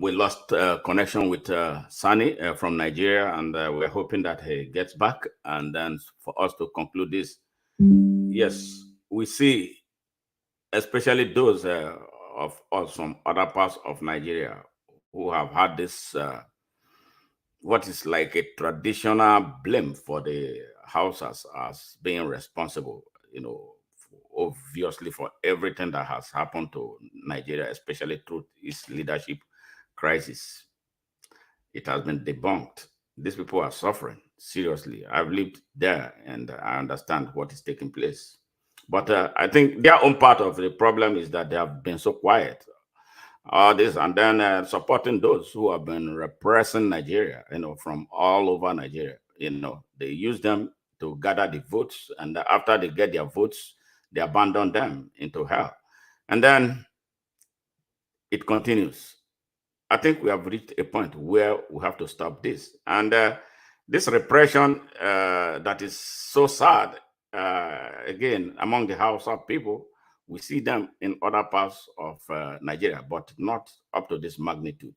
We lost connection with Sani from Nigeria, and we're hoping that he gets back. And then for us to conclude this, yes, we see, especially those of us from other parts of Nigeria who have had this, what is like a traditional blame for the Hausas as being responsible, obviously for everything that has happened to Nigeria, especially through its leadership crisis. It has been debunked. These people are suffering. seriously. I've lived there and I understand what is taking place. But I think their own part of the problem is that they have been so quiet. All this, and then supporting those who have been repressing Nigeria, from all over Nigeria. They use them to gather the votes, and after they get their votes, they abandon them into hell. And then it continues. I think we have reached a point where we have to stop this. And this repression that is so sad, again, among the Hausa people, we see them in other parts of Nigeria, but not up to this magnitude.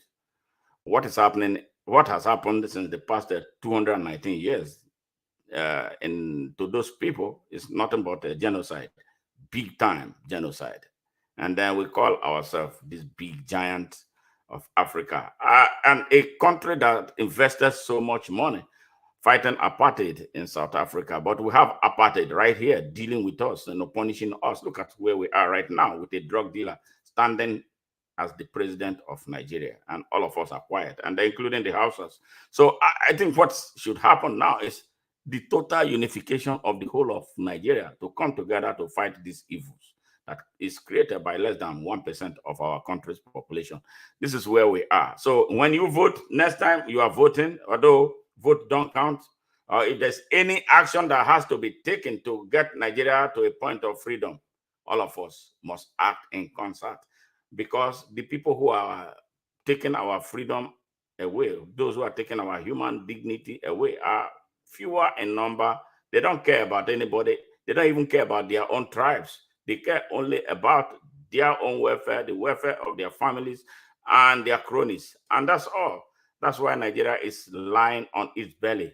What is happening? What has happened since the past 219 years to those people is nothing but a genocide, big time genocide. And then we call ourselves this big giant of Africa, and a country that invested so much money fighting apartheid in South Africa. But we have apartheid right here dealing with us and punishing us. Look at where we are right now with a drug dealer standing as the president of Nigeria, and all of us are quiet, and including the Hausas. So I think what should happen now is the total unification of the whole of Nigeria to come together to fight these evils that is created by less than 1% of our country's population. This is where we are. So when you vote, next time you are voting, although vote don't count, if there's any action that has to be taken to get Nigeria to a point of freedom, all of us must act in concert, because the people who are taking our freedom away, those who are taking our human dignity away, are fewer in number. They don't care about anybody. They don't even care about their own tribes. They care only about their own welfare, the welfare of their families and their cronies. And that's all. That's why Nigeria is lying on its belly.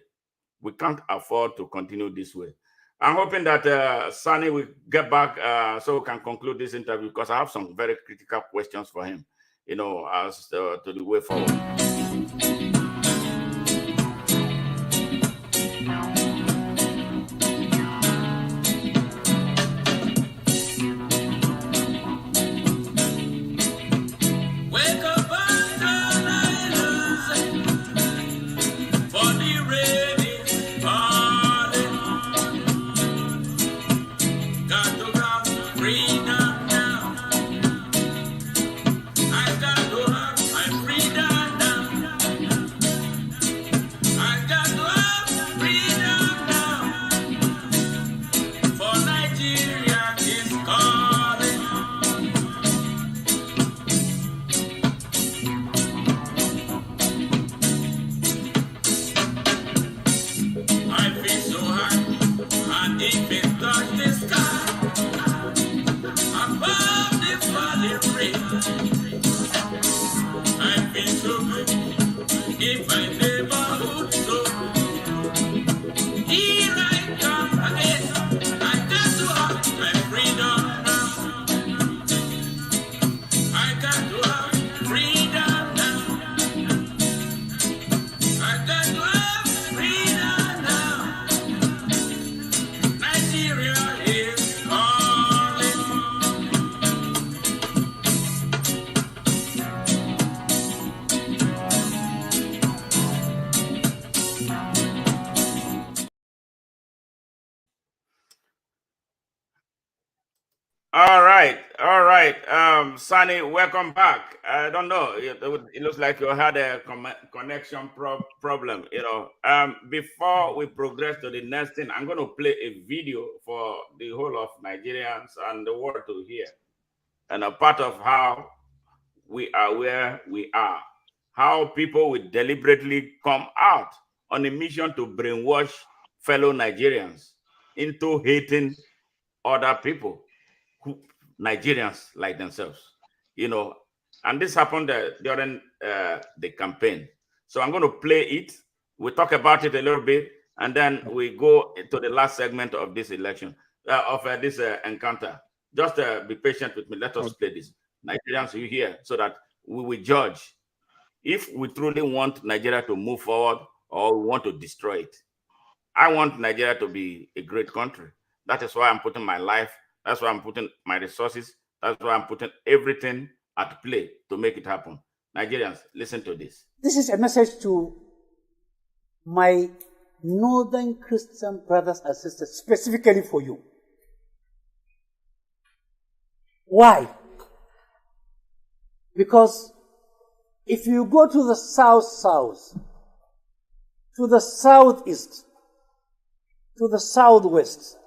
We can't afford to continue this way. I'm hoping that Sani will get back so we can conclude this interview, because I have some very critical questions for him, as to the way forward. All right. Sunny, welcome back. I don't know. It looks like you had a connection problem. Before we progress to the next thing, I'm going to play a video for the whole of Nigerians and the world to hear, and a part of how we are where we are, how people will deliberately come out on a mission to brainwash fellow Nigerians into hating other people, Nigerians like themselves, and this happened during the campaign. So I'm going to play it. We'll talk about it a little bit, and then we go to the last segment of this election, of this encounter. Just be patient with me. Let us play this. Nigerians, you hear, so that we will judge if we truly want Nigeria to move forward or we want to destroy it. I want Nigeria to be a great country. That is why I'm putting my life, that's why I'm putting my resources, that's why I'm putting everything at play to make it happen. Nigerians, listen to this. This is a message to my northern Christian brothers and sisters, specifically for you. Why? Because if you go to the south, to the southeast, to the southwest,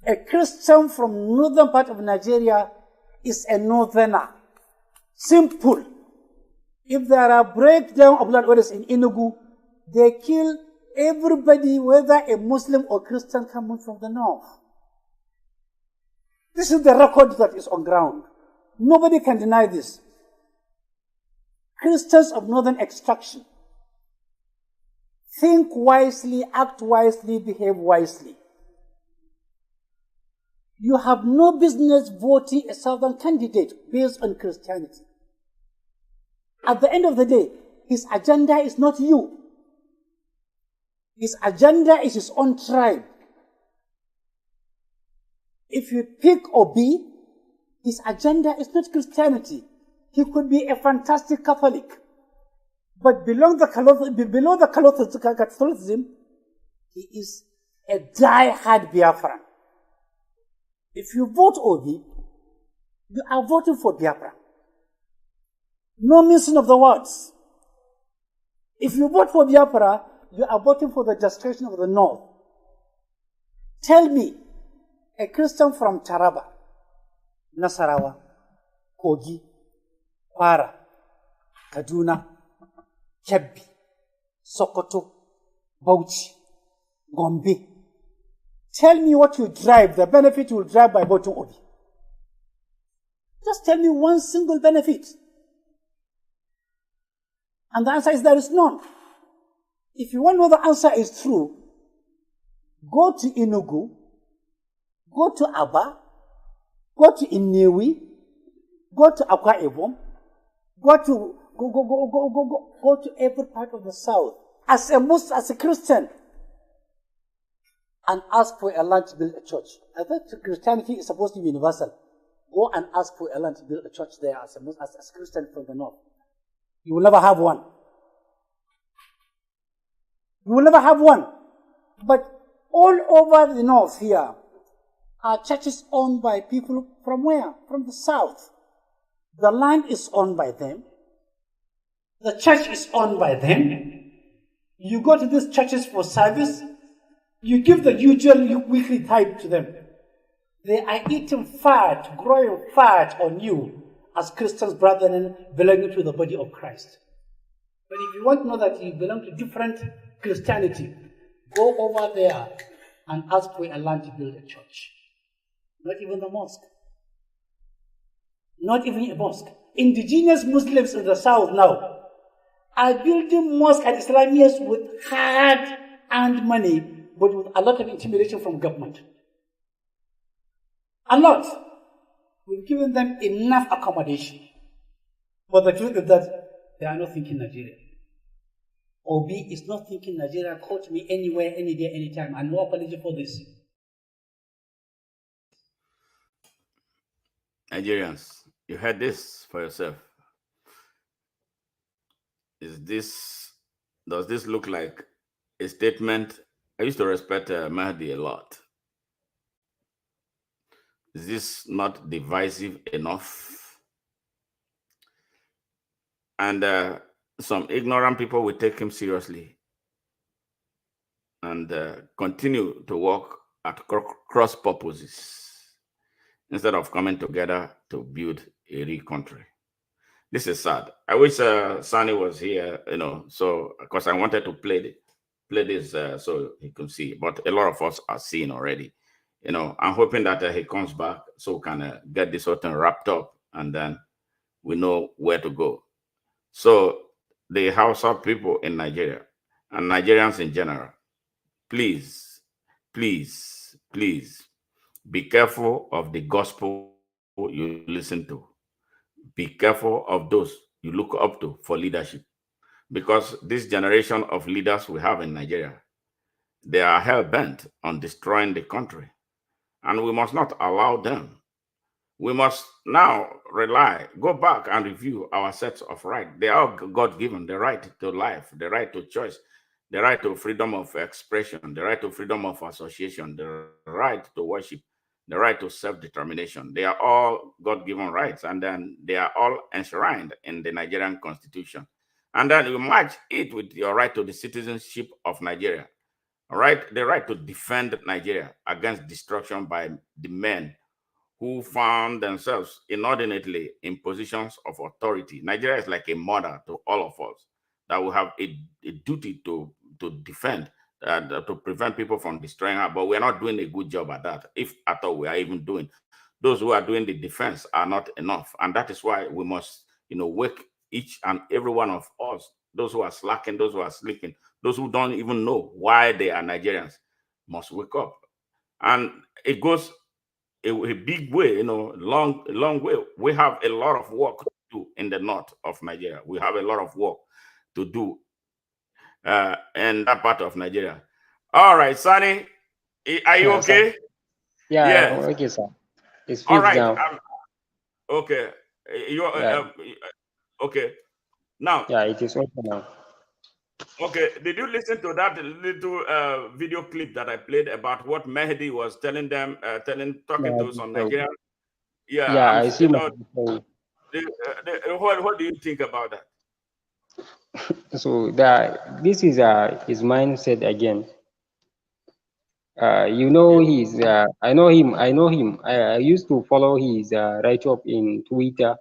a Christian from northern part of Nigeria is a northerner. Simple. If there are breakdown of blood orders in Enugu, they kill everybody, whether a Muslim or Christian coming from the north. This is the record that is on ground. Nobody can deny this. Christians of northern extraction. Think wisely, act wisely, behave wisely. You have no business voting a southern candidate based on Christianity. At the end of the day, his agenda is not you. His agenda is his own tribe. If you pick Obi, his agenda is not Christianity. He could be a fantastic Catholic. But below the Catholicism, he is a die-hard Biafran. If you vote Obi, you are voting for Biafra. No missing of the words. If you vote for Biafra, you are voting for the destruction of the North. Tell me, a Christian from Taraba, Nasarawa, Kogi, Kwara, Kaduna, Kebbi, Sokoto, Bauchi, Gombe. Tell me what you drive, the benefit you will drive by voting Obi. Just tell me one single benefit. And the answer is there is none. If you want to know the answer is true, go to Enugu, go to Aba, go to Inewi, go to Akwa Ibom, go to every part of the south as a Muslim, as a Christian, and ask for a land to build a church. I thought Christianity is supposed to be universal. Go and ask for a land to build a church there as a Christian from the north. You will never have one. You will never have one. But all over the north here are churches owned by people from where? From the south. The land is owned by them. The church is owned by them. You go to these churches for service. You give the usual weekly tithe to them. They are eating fat, growing fat on you as Christians, brethren, belonging to the body of Christ. But if you want to know that you belong to different Christianity, go over there and ask for a land to build a church. Not even the mosque. Not even a mosque. Indigenous Muslims in the south now are building mosques and Islamias with hard-earned money, but with a lot of intimidation from government. A lot. We've given them enough accommodation. But the truth is that they are not thinking Nigeria. Obi is not thinking Nigeria. Quote me anywhere, any day, anytime. And no apology for this. Nigerians, you heard this for yourself. Does this look like a statement? I used to respect Mahdi a lot. Is this not divisive enough? And some ignorant people will take him seriously and continue to work at cross purposes instead of coming together to build a real country. This is sad. I wish Sani was here, so because I wanted to play this so he could see. But a lot of us are seeing already. I'm hoping that he comes back so we can get this whole thing wrapped up and then we know where to go. So the Hausa people in Nigeria and Nigerians in general, please, please, please be careful of the gospel you listen to. Be careful of those you look up to for leadership. Because this generation of leaders we have in Nigeria, they are hell-bent on destroying the country. And we must not allow them. We must now go back and review our sets of rights. They are God-given, the right to life, the right to choice, the right to freedom of expression, the right to freedom of association, the right to worship, the right to self-determination. They are all God-given rights, and then they are all enshrined in the Nigerian constitution. And then you match it with your right to the citizenship of Nigeria, all right? The right to defend Nigeria against destruction by the men who found themselves inordinately in positions of authority. Nigeria is like a mother to all of us that we have a duty to defend, to prevent people from destroying her, but we're not doing a good job at that, if at all we are even doing. Those who are doing the defense are not enough, and that is why we must, wake each and every one of us, those who are slacking, those who are sleeping, those who don't even know why they are Nigerians, must wake up. And it goes a big way, long way. We have a lot of work to do in the north of Nigeria. We have a lot of work to do in that part of Nigeria. All right, Sonny, are you Yeah, sir. okay? Yeah, Yes. okay, sir. It's All fixed right. now. Okay. You Yeah, okay. Now, yeah, it is okay now. okay. Did you listen to that little video clip that I played about what Mehdi was telling them, talking Yeah, to some Nigerians? Yeah, yeah, I see my what do you think about that? so that this is his mindset again. Yeah, He's I know him. I used to follow his write up in Twitter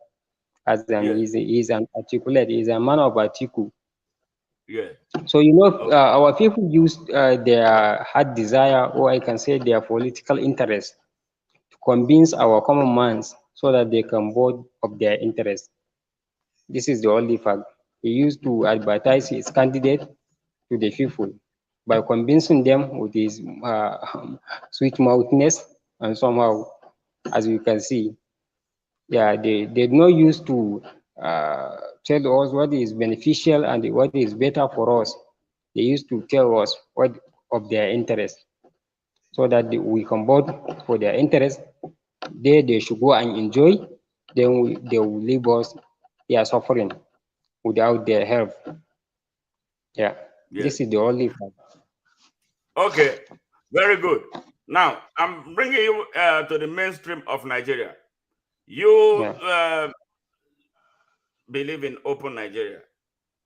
as yeah, he's an articulate. He's a man of article. yeah. So Okay. our people use their hard desire, or I can say their political interest, to convince our common minds so that they can vote of their interest. This is the only fact. He used to advertise his candidate to the people by convincing them with his sweet mouthness, and somehow, as you can see, yeah, they not used to tell us what is beneficial and what is better for us. They used to tell us what of their interest, so that we can vote for their interest. They should go and enjoy. Then they will leave us their suffering without their help. Yeah, Yes. this is the only fact. Okay. Very good. Now I'm bringing you to the mainstream of Nigeria. You Yeah. believe in open Nigeria.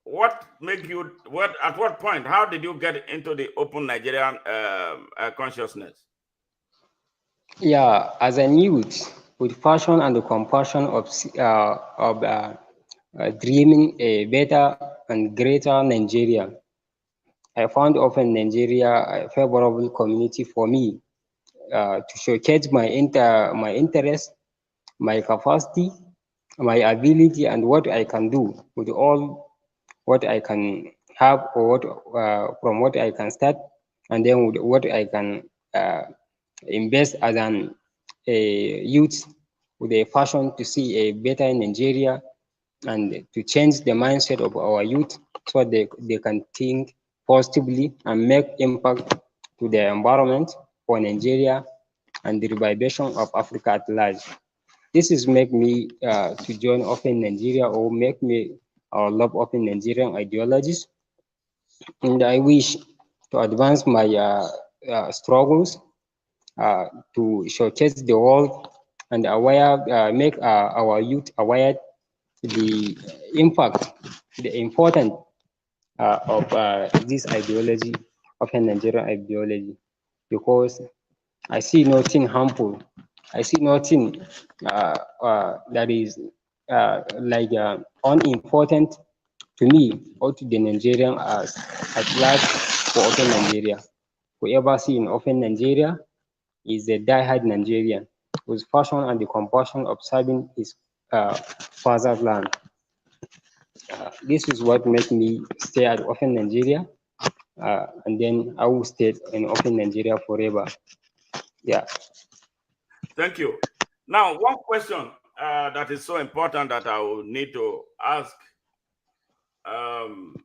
What make you? What at what point? How did you get into the open Nigerian consciousness? Yeah, as a youth, with passion and the compassion of dreaming a better and greater Nigeria, I found often Nigeria a favorable community for me to showcase my interest, my capacity, my ability, and what I can do with all what I can have, or what from what I can start, and then with what I can uh, invest as an a youth with a passion to see a better Nigeria, and to change the mindset of our youth so they can think positively and make impact to the environment for Nigeria and the revivation of Africa at large. This is make me to join Open Nigeria, or make me love Open Nigerian ideologies, and I wish to advance my struggles uh, to showcase the world and make our youth aware the impact, the importance of this ideology, of a Nigerian ideology, because I see nothing harmful. I see nothing that is unimportant to me or to the Nigerian as at large for open Nigeria. Whoever see in open Nigeria is a die-hard Nigerian with passion and the compassion of serving his father's land. This is what makes me stay at Open Nigeria, and then I will stay in Open Nigeria forever. Yeah. Thank you. Now, one question that is so important that I will need to ask. Um,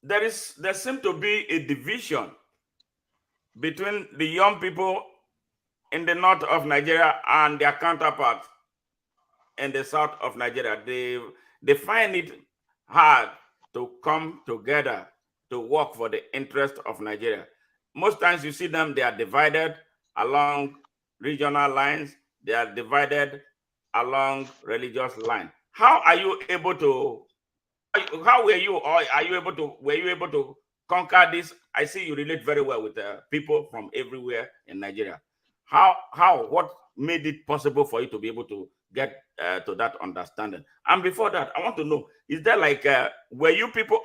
there seems to be a division between the young people in the north of Nigeria and their counterparts in the south of Nigeria. They find it hard to come together to work for the interest of Nigeria. Most times you see them, they are divided along regional lines, they are divided along religious lines. How are you able to, how were you, or are you able to, were you able to conquer this? I see you relate very well with people from everywhere in Nigeria. What made it possible for you to be able to get to that understanding? And before that, I want to know, is there like, are you people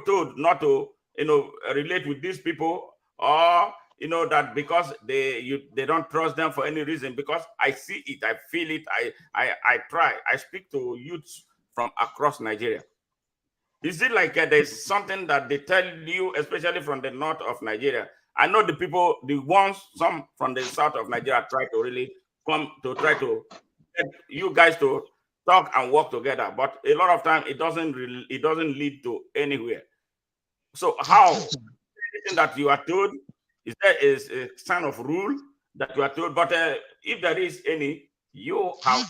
told not to, relate with these people, or, that because they don't trust them for any reason? Because I see it, I feel it, I speak to youths from across Nigeria. Is it like there's something that they tell you, especially from the north of Nigeria? I know some from the south of Nigeria try to really come to try to get you guys to talk and work together, but a lot of time it doesn't lead to anywhere. So how anything that you are told, is there is a kind of rule that you are told? But if there is any, you have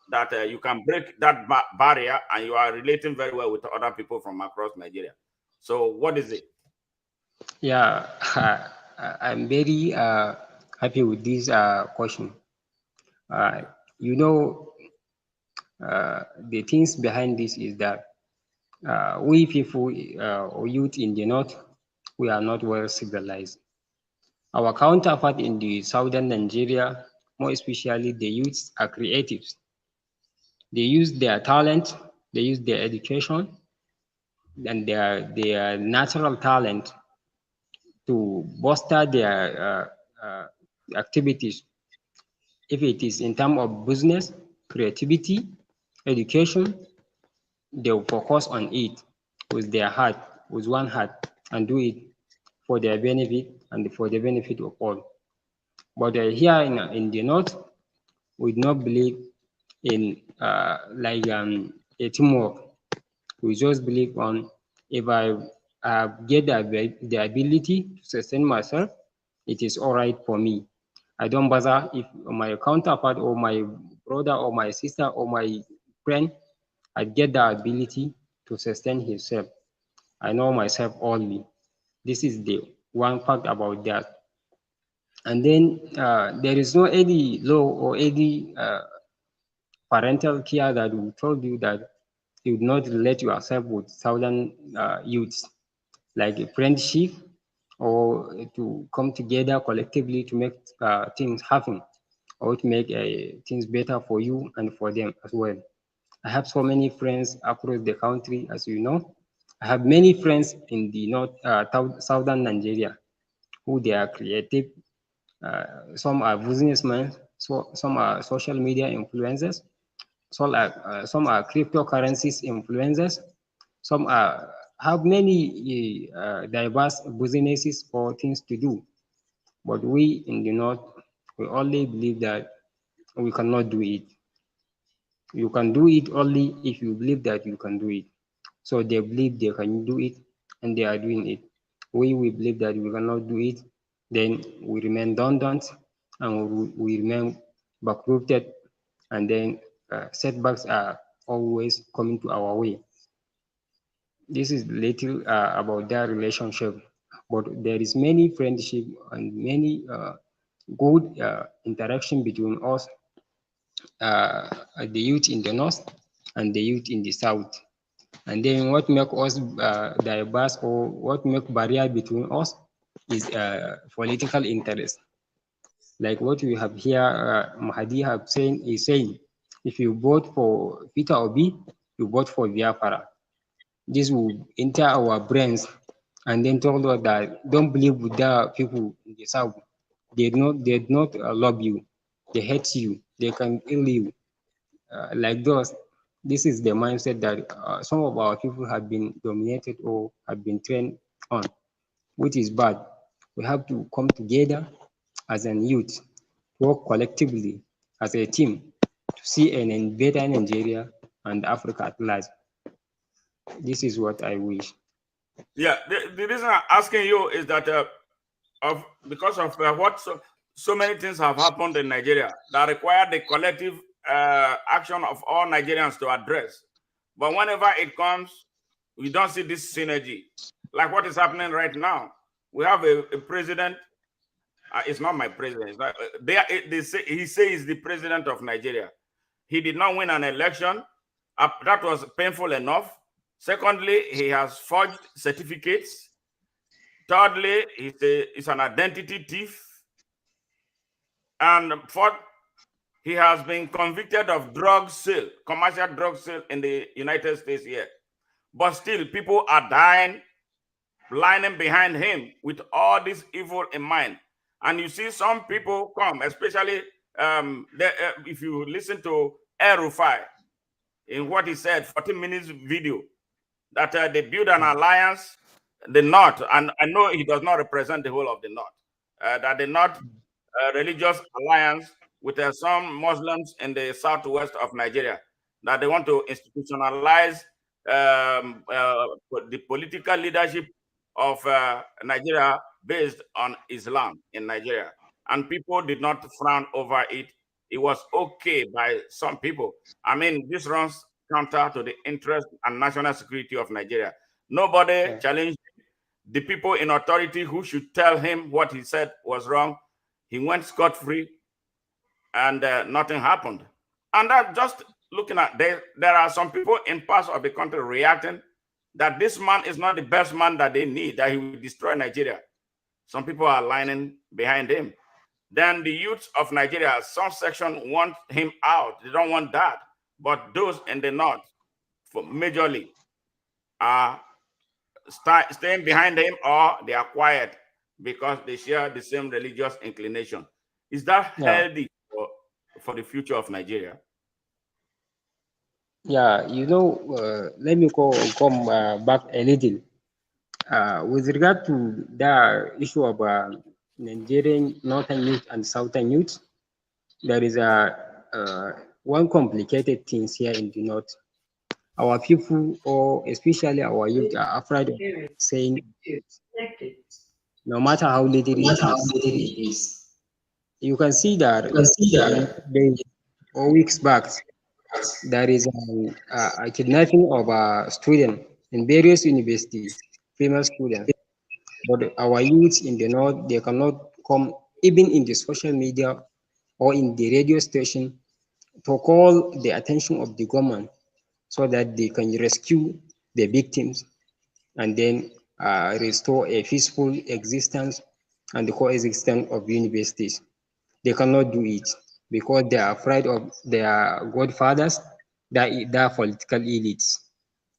that you can break that barrier, and you are relating very well with other people from across Nigeria. So what is it? Yeah, I'm very happy with this question. Uh, you know, the things behind this is that we people or youth in the north, we are not well civilized. Our counterpart in the southern Nigeria, more especially the youths, are creatives. They use their talent, they use their education, and their natural talent to bolster their activities. If it is in terms of business, creativity, education, they will focus on it with their heart, with one heart, and do it for their benefit and for the benefit of all. But here in the north, we do not believe in a teamwork. We just believe on, if I get the ability to sustain myself, it is all right for me. I don't bother if my counterpart or my brother or my sister or my friend, I get the ability to sustain himself. I know myself only. This is the one fact about that. And then there is no any law or any parental care that will tell you that you would not relate yourself with southern youths, like a friendship, or to come together collectively to make things happen, or to make things better for you and for them as well. I have so many friends across the country, as you know. I have many friends in the southern Nigeria, who they are creative. Some are businessmen, so some are social media influencers, some are cryptocurrencies influencers, some are have many diverse businesses or things to do. But we in the north, we only believe that we cannot do it. You can do it only if you believe that you can do it. So they believe they can do it, and they are doing it. We believe that we cannot do it, then we remain redundant, and we remain backrooted, and then setbacks are always coming to our way. This is little about their relationship, but there is many friendship and many good interaction between us, the youth in the north and the youth in the south. And then what make us diverse, or what make barrier between us, is political interest. Like what we have here, Mahdi have saying is saying, if you vote for Peter Obi, you vote for Biafra. This will enter our brains, and then told us that don't believe with the people in the south. They do not love you. They hate you. They can kill you. Like those. This is the mindset that some of our people have been dominated or have been trained on, which is bad. We have to come together as an youth, work collectively as a team to see a better Nigeria and Africa at large. This is what I wish. Yeah, the reason I'm asking you is that because of what so many things have happened in Nigeria that require the collective action of all Nigerians to address. But whenever it comes, we don't see this synergy. Like what is happening right now. We have a president. It's not my president. It's not, they say, he says the president of Nigeria. He did not win an election. That was painful enough. Secondly, he has forged certificates. Thirdly, he's an identity thief. And fourth, he has been convicted of drug sale, commercial drug sale in the United States here. But still, people are dying, lining behind him with all this evil in mind. And you see some people come, especially if you listen to El-Rufai in what he said, 14 minutes video, that they build an alliance, the North, and I know he does not represent the whole of the North, that the North religious alliance with some Muslims in the southwest of Nigeria, that they want to institutionalize the political leadership of Nigeria based on Islam in Nigeria. And people did not frown over it. It was okay by some people. I mean, this runs counter to the interest and national security of Nigeria. Nobody challenged the people in authority who should tell him what he said was wrong. He went scot-free and nothing happened. And I'm just looking at, there are some people in parts of the country reacting that this man is not the best man that they need, that he will destroy Nigeria. Some people are lining behind him. Then the youth of Nigeria, some section want him out. They don't want that. But those in the North, majorly, are staying behind him, or they are quiet because they share the same religious inclination. Is that healthy for the future of Nigeria? Yeah, let me come back a little. With regard to the issue of Nigerian northern youth and southern youth, there is one complicated thing here in the north. Our people, or especially our youth, are afraid of saying, no matter how little it is. You can see that days or weeks back, there is a kidnapping of a student in various universities, female students. But our youth in the north, they cannot come even in the social media or in the radio station to call the attention of the government so that they can rescue the victims and then restore a peaceful existence and the coexistence of universities. They cannot do it because they are afraid of their godfathers, their political elites.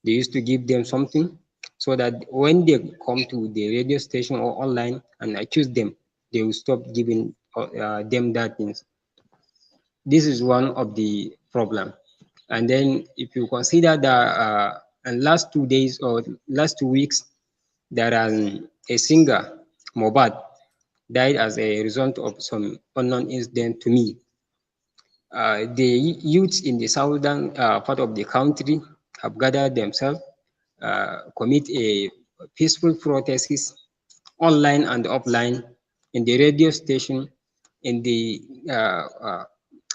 They used to give them something so that when they come to the radio station or online and accuse them, they will stop giving them that things. This is one of the problem. And then if you consider that in last 2 days or last 2 weeks, there is a singer, Mobad, died as a result of some unknown incident to me. The youths in the southern part of the country have gathered themselves, commit a peaceful protests online and offline, in the radio station, in the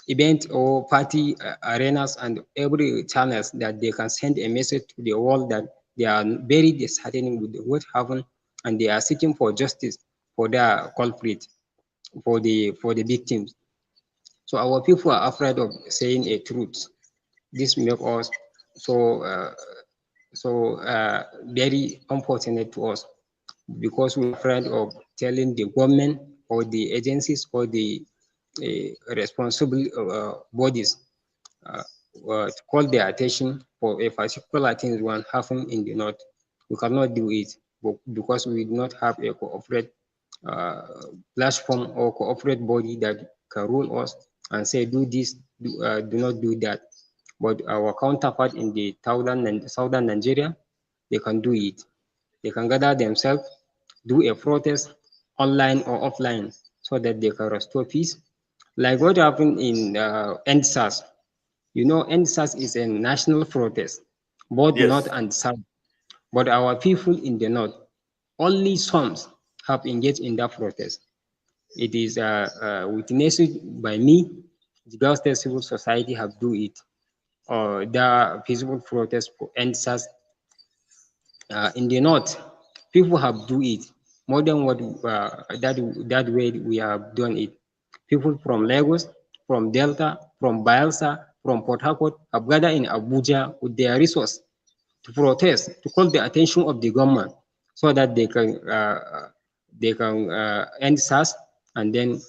event or party arenas, and every channels that they can send a message to the world that they are very disheartened with what happened and they are seeking for justice for their culprit, for the victims. So our people are afraid of saying a truth. This makes us very unfortunate to us because we're afraid of telling the government or the agencies or the responsible bodies to call their attention for a particular thing when happen in the north. We cannot do it because we do not have a cooperate platform or cooperate body that can rule us and say do this, do not do that. But our counterpart in the southern Nigeria, they can do it. They can gather themselves, do a protest online or offline so that they can restore peace. Like what happened in NSAS. NSAS is a national protest, both north and south. But our people in the north, only some have engaged in that protest. It is witnessed by me. The Gulf Civil Society have do it. The peaceful protest for NSAS In the north, people have do it more than what that way we have done it. People from Lagos, from Delta, from Bayelsa, from Port Harcourt have gathered in Abuja with their resource to protest, to call the attention of the government so that they can end SARS and then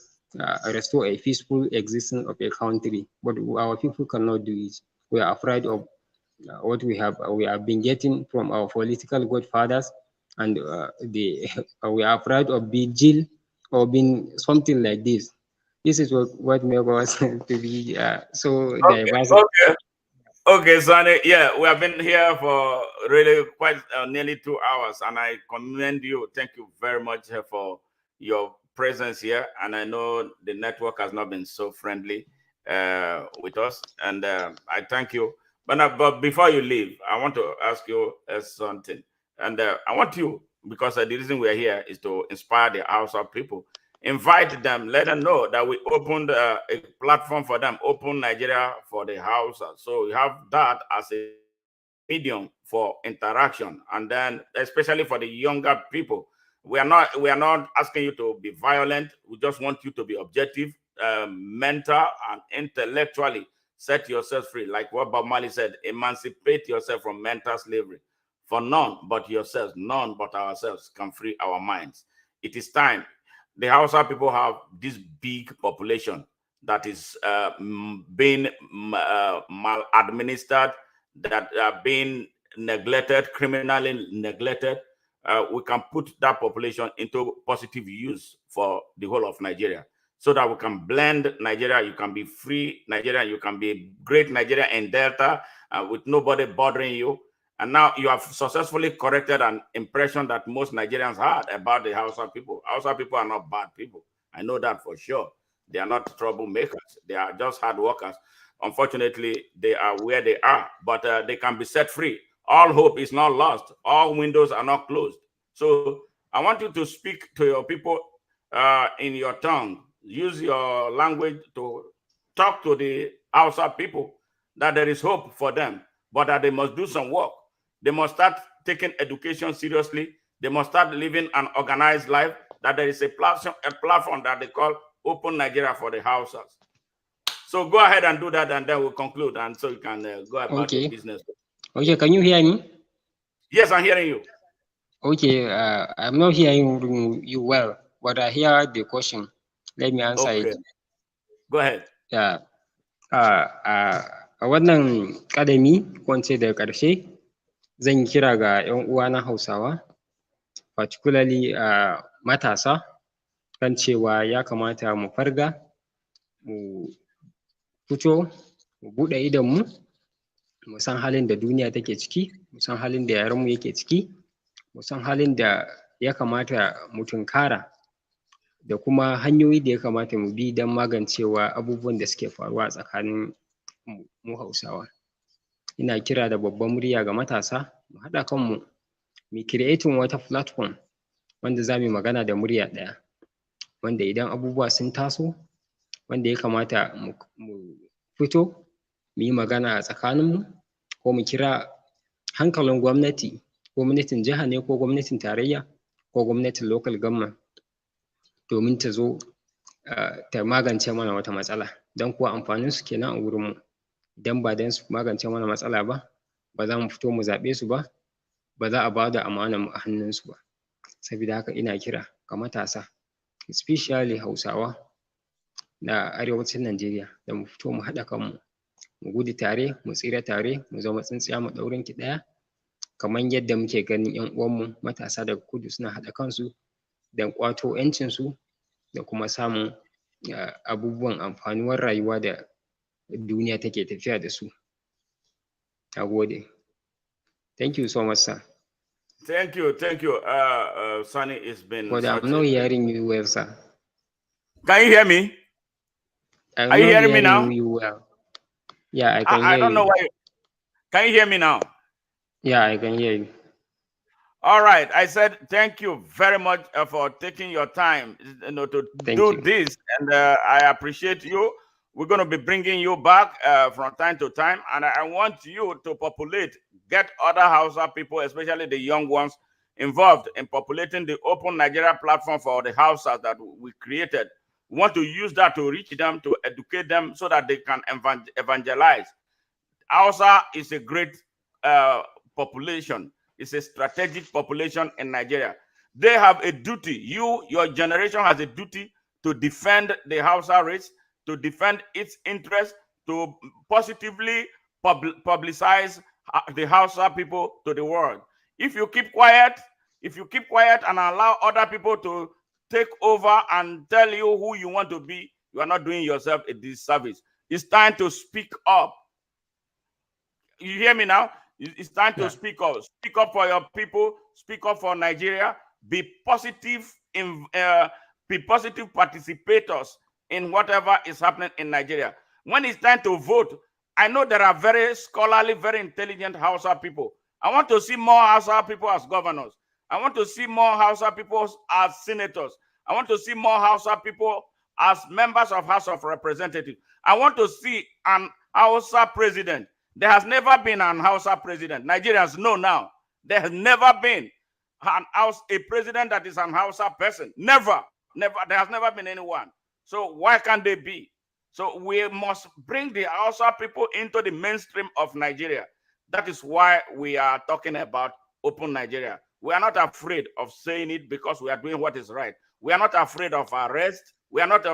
restore a peaceful existence of a country. But our people cannot do it. We are afraid of what we have been getting from our political godfathers, and we are afraid of being jailed or being something like this. This is what makes us to be so diverse. Okay. Okay, Sonny. Yeah, we have been here for really quite nearly 2 hours, and I commend you. Thank you very much for your presence here. And I know the network has not been so friendly with us, and I thank you. But before you leave, I want to ask you something, and I want you, because the reason we are here is to inspire the Hausa people. Invite them, let them know that we opened a platform for them, Open Nigeria for the Hausa. So we have that as a medium for interaction, and then especially for the younger people, we are not asking you to be violent. We just want you to be objective, mental and intellectually set yourself free, like what Bob Marley said, emancipate yourself from mental slavery. For none but yourselves, none but ourselves can free our minds. It is time. The Hausa people have this big population that is being maladministered, that are being neglected, criminally neglected. We can put that population into positive use for the whole of Nigeria, so that we can blend Nigeria. You can be free Nigeria, you can be a great Nigeria in Delta with nobody bothering you. And now you have successfully corrected an impression that most Nigerians had about the Hausa people. Hausa people are not bad people. I know that for sure. They are not troublemakers. They are just hard workers. Unfortunately, they are where they are, but they can be set free. All hope is not lost. All windows are not closed. So I want you to speak to your people in your tongue. Use your language to talk to the Hausa people that there is hope for them, but that they must do some work. They must start taking education seriously. They must start living an organized life, that there is a platform that they call Open Nigeria for the Hausas. So go ahead and do that, and then we'll conclude, and so you can go about your business. Okay, can you hear me? Yes, I'm hearing you. Okay, I'm not hearing you well, but I hear the question. Let me answer it. Go ahead. Yeah. A wannan ƙadami ko ce daga ƙarshe zan yi kira ga 'yan uwana Hausawa, particularly matasa, kan cewa ya kamata mu farga, mu fito, mu buɗe idonmu, mu san halin da duniya take ciki, mu san halin da yarenmu yake ciki, mu san halin da ya kamata mu tunkara, da kuma hanyoyi da ya kamata mu bi don magancewa abubuwan da suke faruwa a tsakanin mu Hausawa. Ina kira da babban murya ga matasa, mu haɗa kanmu, mu creating wata platform wanda za mu yi magana da murya ɗaya, wanda idan abubuwa sun taso, wanda ya kamata mu fito mu yi magana a tsakaninmu, ko mu kira hankalin gwamnati, gwamnatin jiha ne ko gwamnatin tarayya ko gwamnatin local government, domin ta zo ta magance mana wata matsala, don kuwa amfaninsu kenan a wurinmu. Idan ba don su magance mana matsala ba, ba za mu fito mu zaɓe su ba, ba za a ba da amanarmu a hannunsu ba. Sabida haka ina kira ga matasa, especially Hausawa na arewacin Najeriya, da mu fito mu haɗa kanmu, mu gudu tare, mu tsira tare, mu zama tsintsiya maɗaurinki ɗaya, kamar yadda muke ganin 'yan uwanmu matasa daga kudu suna haɗa kansu don ƙwato 'yancinsu da kuma samun abubuwan amfanuwar rayuwa da duniya take tafiya da su. Na gode. Thank you so much, sir. Thank you. Sonny, it's been. But I'm not hearing you well, sir. Can you hear me? Are you hearing me now? You well. Yeah, I can hear you. I don't know why. Can you hear me now? Yeah, I can hear you. All right. I said thank you very much for taking your time, to do this, and I appreciate you. We're going to be bringing you back from time to time, and I want you to populate, get other Hausa people, especially the young ones, involved in populating the Open Nigeria platform for the Hausas that we created. We want to use that to reach them, to educate them so that they can evangelize. Hausa is a great population. It's a strategic population in Nigeria. They have a duty. Your generation has a duty to defend the Hausa race, to defend its interest, to positively publicize the Hausa people to the world. If you keep quiet and allow other people to take over and tell you who you want to be, you are not doing yourself a disservice. It's time to speak up. You hear me now? It's time to speak up. Speak up for your people. Speak up for Nigeria. Be positive participators in whatever is happening in Nigeria. When it's time to vote, I know there are very scholarly, very intelligent Hausa people. I want to see more Hausa people as governors. I want to see more Hausa people as senators. I want to see more Hausa people as members of House of Representatives. I want to see an Hausa president. There has never been an Hausa president. Nigerians know now. There has never been a president that is an Hausa person. Never. There has never been anyone. So why can't they be? So we must bring the Hausa people into the mainstream of Nigeria. That is why we are talking about Open Nigeria. We are not afraid of saying it because we are doing what is right. We are not afraid of arrest. We are not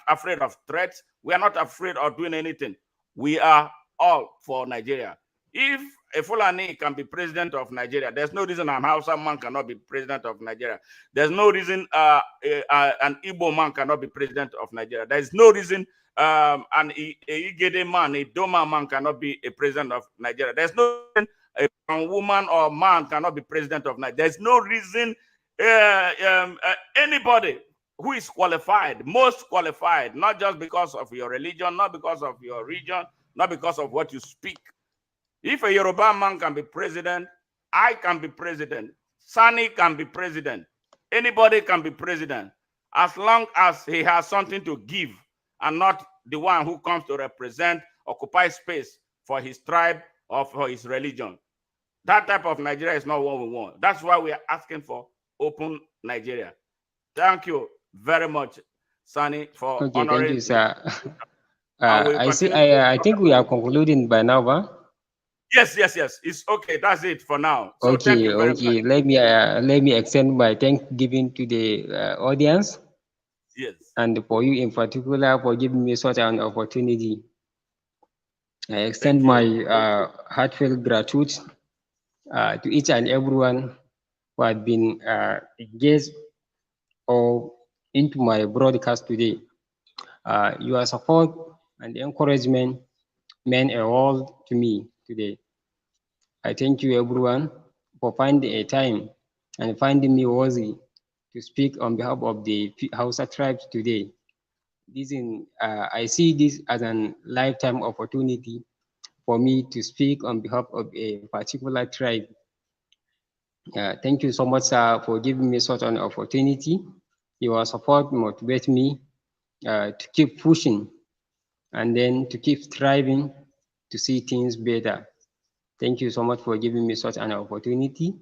afraid of threats. We are not afraid of doing anything. We are all for Nigeria. If a Fulani can be president of Nigeria, there's no reason an Hausa man cannot be president of Nigeria. There's no reason an Igbo man cannot be president of Nigeria. There's no reason an Igede man, a Doma man cannot be a president of Nigeria. There's no reason a woman or man cannot be president of Nigeria. There's no reason anybody who is qualified, most qualified, not just because of your religion, not because of your region, not because of what you speak. If a Yoruba man can be president, I can be president. Sani can be president. Anybody can be president, as long as he has something to give and not the one who comes to represent, occupy space for his tribe or for his religion. That type of Nigeria is not what we want. That's why we are asking for Open Nigeria. Thank you very much, Sani, for honoring. Thank you, sir. I think we are concluding by now, huh? Yes. It's okay. That's it for now. So okay. Thank you very much. Let me extend my thanksgiving to the audience. Yes. And for you in particular for giving me such an opportunity. I extend my heartfelt gratitude to each and everyone who had been engaged or into my broadcast today. Your support and encouragement meant a lot to me today. I thank you everyone for finding a time and finding me worthy to speak on behalf of the Hausa tribes today. I see this as a lifetime opportunity for me to speak on behalf of a particular tribe. Thank you so much, sir, for giving me such an opportunity. Your support motivates me to keep pushing and then to keep striving to see things better. Thank you so much for giving me such an opportunity.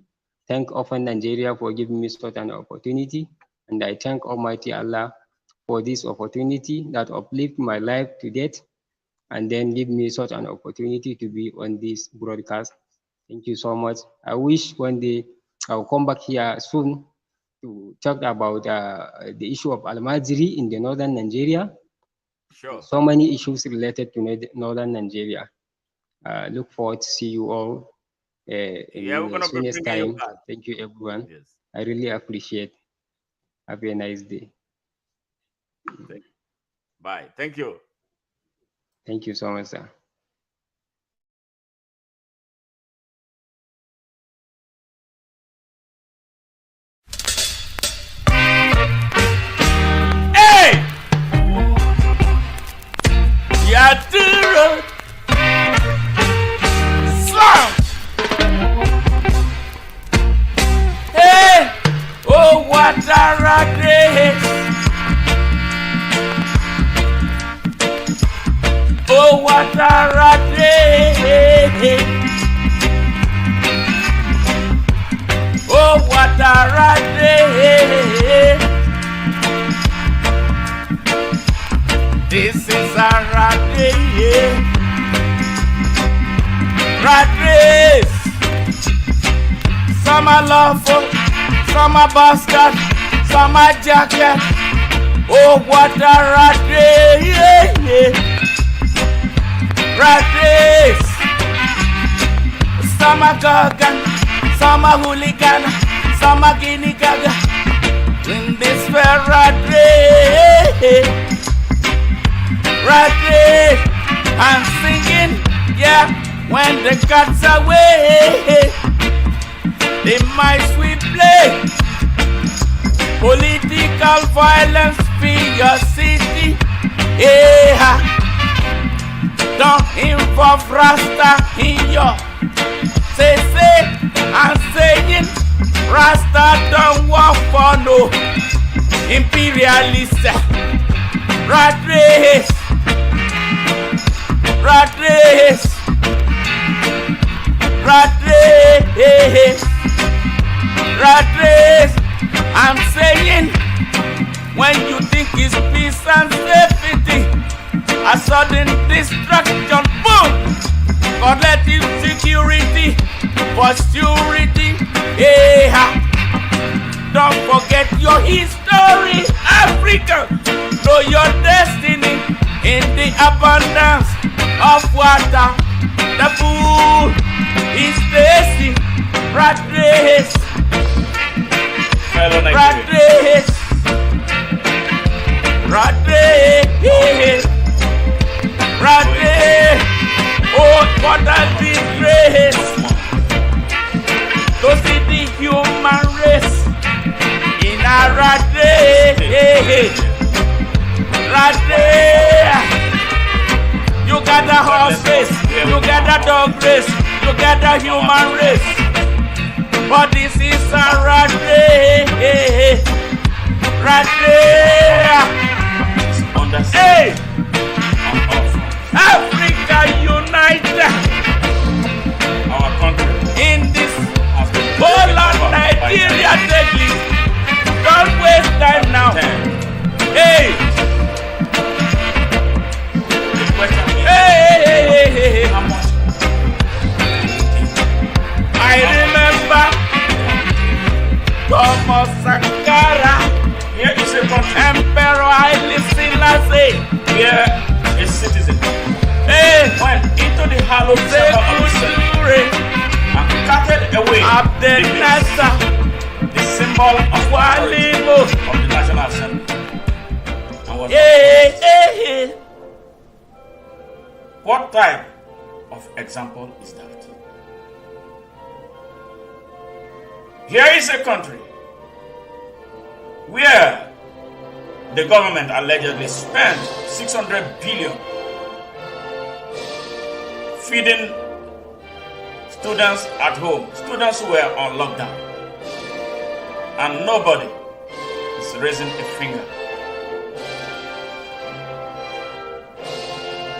Thank Open Nigeria for giving me such an opportunity. And I thank Almighty Allah for this opportunity that uplift my life to date and then give me such an opportunity to be on this broadcast. Thank you so much. I wish one day I'll come back here soon to talk about the issue of Al-Majiri in the northern Nigeria. Sure. So many issues related to northern Nigeria. Look forward to see you all in the soonest time. Thank you, everyone. Yes. I really appreciate. Have a nice day. Bye. Thank you. Thank you so much, sir. Hey! Yaduro! Slam! Hey! Oh, what a day! rat race. This is a rat race. Rat race. Some are lawful, some are bastard, some are jacket. Oh, what a rat race! Rat race. Some are gargan, some are hooligan, some are guinea gaga. In this fair rat race, I'm singing, yeah, when the cat's away, the mice we play. Political violence in your city, yeah. Don't involve Rasta in your say, I'm saying Rasta don't work for no imperialist. Rat race, rat race, rat race, rat race. I'm saying when you think it's peace and safety, a sudden destruction, boom, collective security for security, yeah. Don't forget your history, Africa. Know your destiny in the abundance of water. The food is tasty. Rat race, rat race, rat race, rat race. Oh, what a disgrace to see the human race in a rat race. Rat race. You got the horse race, you got the dog race, you got the human race. But this is a rat race. Rat race. Hey! Africa unite our country in this whole of Nigeria. Don't waste time now. Hey! Hey! How much? I remember Thomas Sankara. Here is a Emperor Haile Selassie. Here is citizen. Hey, went into the hollow and carted away the symbol of the National Assembly. What type of example is that? Here is a country where the government allegedly spent 600 billion feeding students at home, students who were on lockdown, and nobody is raising a finger.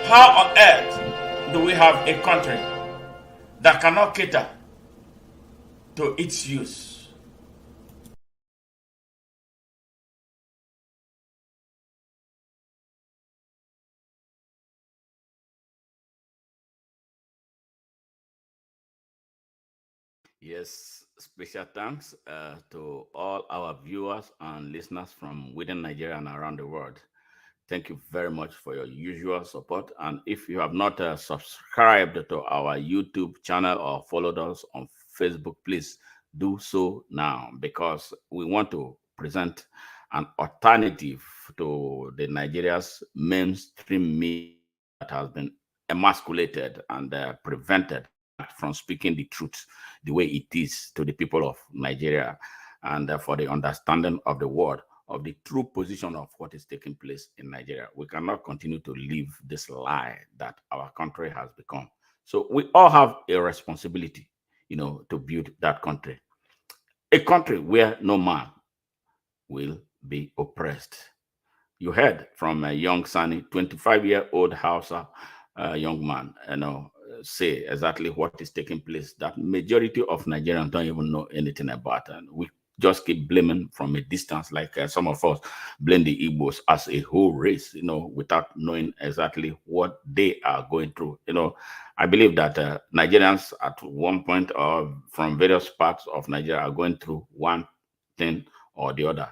How on earth do we have a country that cannot cater to its use? Yes, special thanks to all our viewers and listeners from within Nigeria and around the world. Thank you very much for your usual support. And if you have not subscribed to our YouTube channel or followed us on Facebook, please do so now, because we want to present an alternative to the Nigeria's mainstream media that has been emasculated and prevented from speaking the truth the way it is to the people of Nigeria, and for the understanding of the world of the true position of what is taking place in Nigeria. We cannot continue to live this lie that our country has become. So we all have a responsibility, to build that country. A country where no man will be oppressed. You heard from a young Sani, 25-year-old Hausa young man, say exactly what is taking place that majority of Nigerians don't even know anything about. And we just keep blaming from a distance, like some of us blame the Igbos as a whole race, without knowing exactly what they are going through. I believe that Nigerians at one point or from various parts of Nigeria are going through one thing or the other,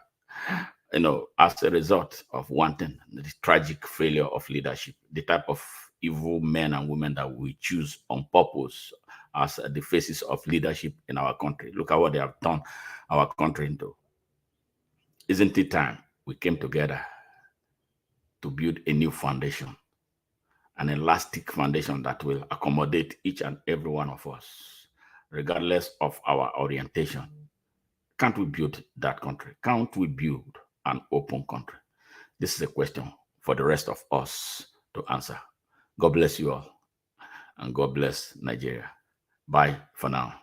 as a result of one thing, the tragic failure of leadership, the type of evil men and women that we choose on purpose as the faces of leadership in our country. Look at what they have turned our country into. Isn't it time we came together to build a new foundation, an elastic foundation that will accommodate each and every one of us, regardless of our orientation? Can't we build that country? Can't we build an open country? This is a question for the rest of us to answer. God bless you all, and God bless Nigeria. Bye for now.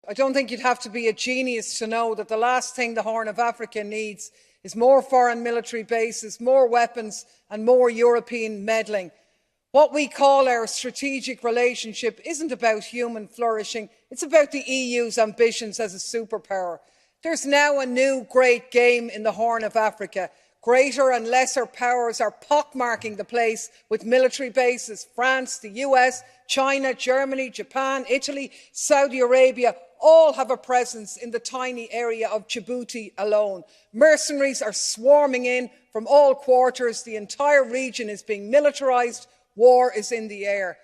I don't think you'd have to be a genius to know that the last thing the Horn of Africa needs is more foreign military bases, more weapons and more European meddling. What we call our strategic relationship isn't about human flourishing, it's about the EU's ambitions as a superpower. There's now a new great game in the Horn of Africa. Greater and lesser powers are pockmarking the place with military bases. France, the US, China, Germany, Japan, Italy, Saudi Arabia all have a presence in the tiny area of Djibouti alone. Mercenaries are swarming in from all quarters. The entire region is being militarised. War is in the air.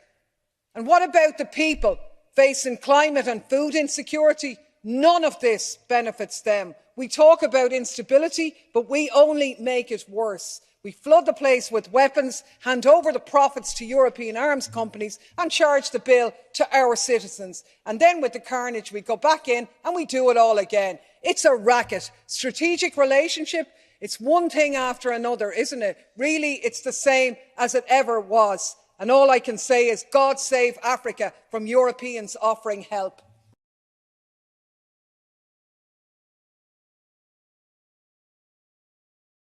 And what about the people facing climate and food insecurity? None of this benefits them. We talk about instability, but we only make it worse. We flood the place with weapons, hand over the profits to European arms companies and charge the bill to our citizens. And then with the carnage, we go back in and we do it all again. It's a racket. Strategic relationship, it's one thing after another, isn't it? Really, it's the same as it ever was. And all I can say is, God save Africa from Europeans offering help.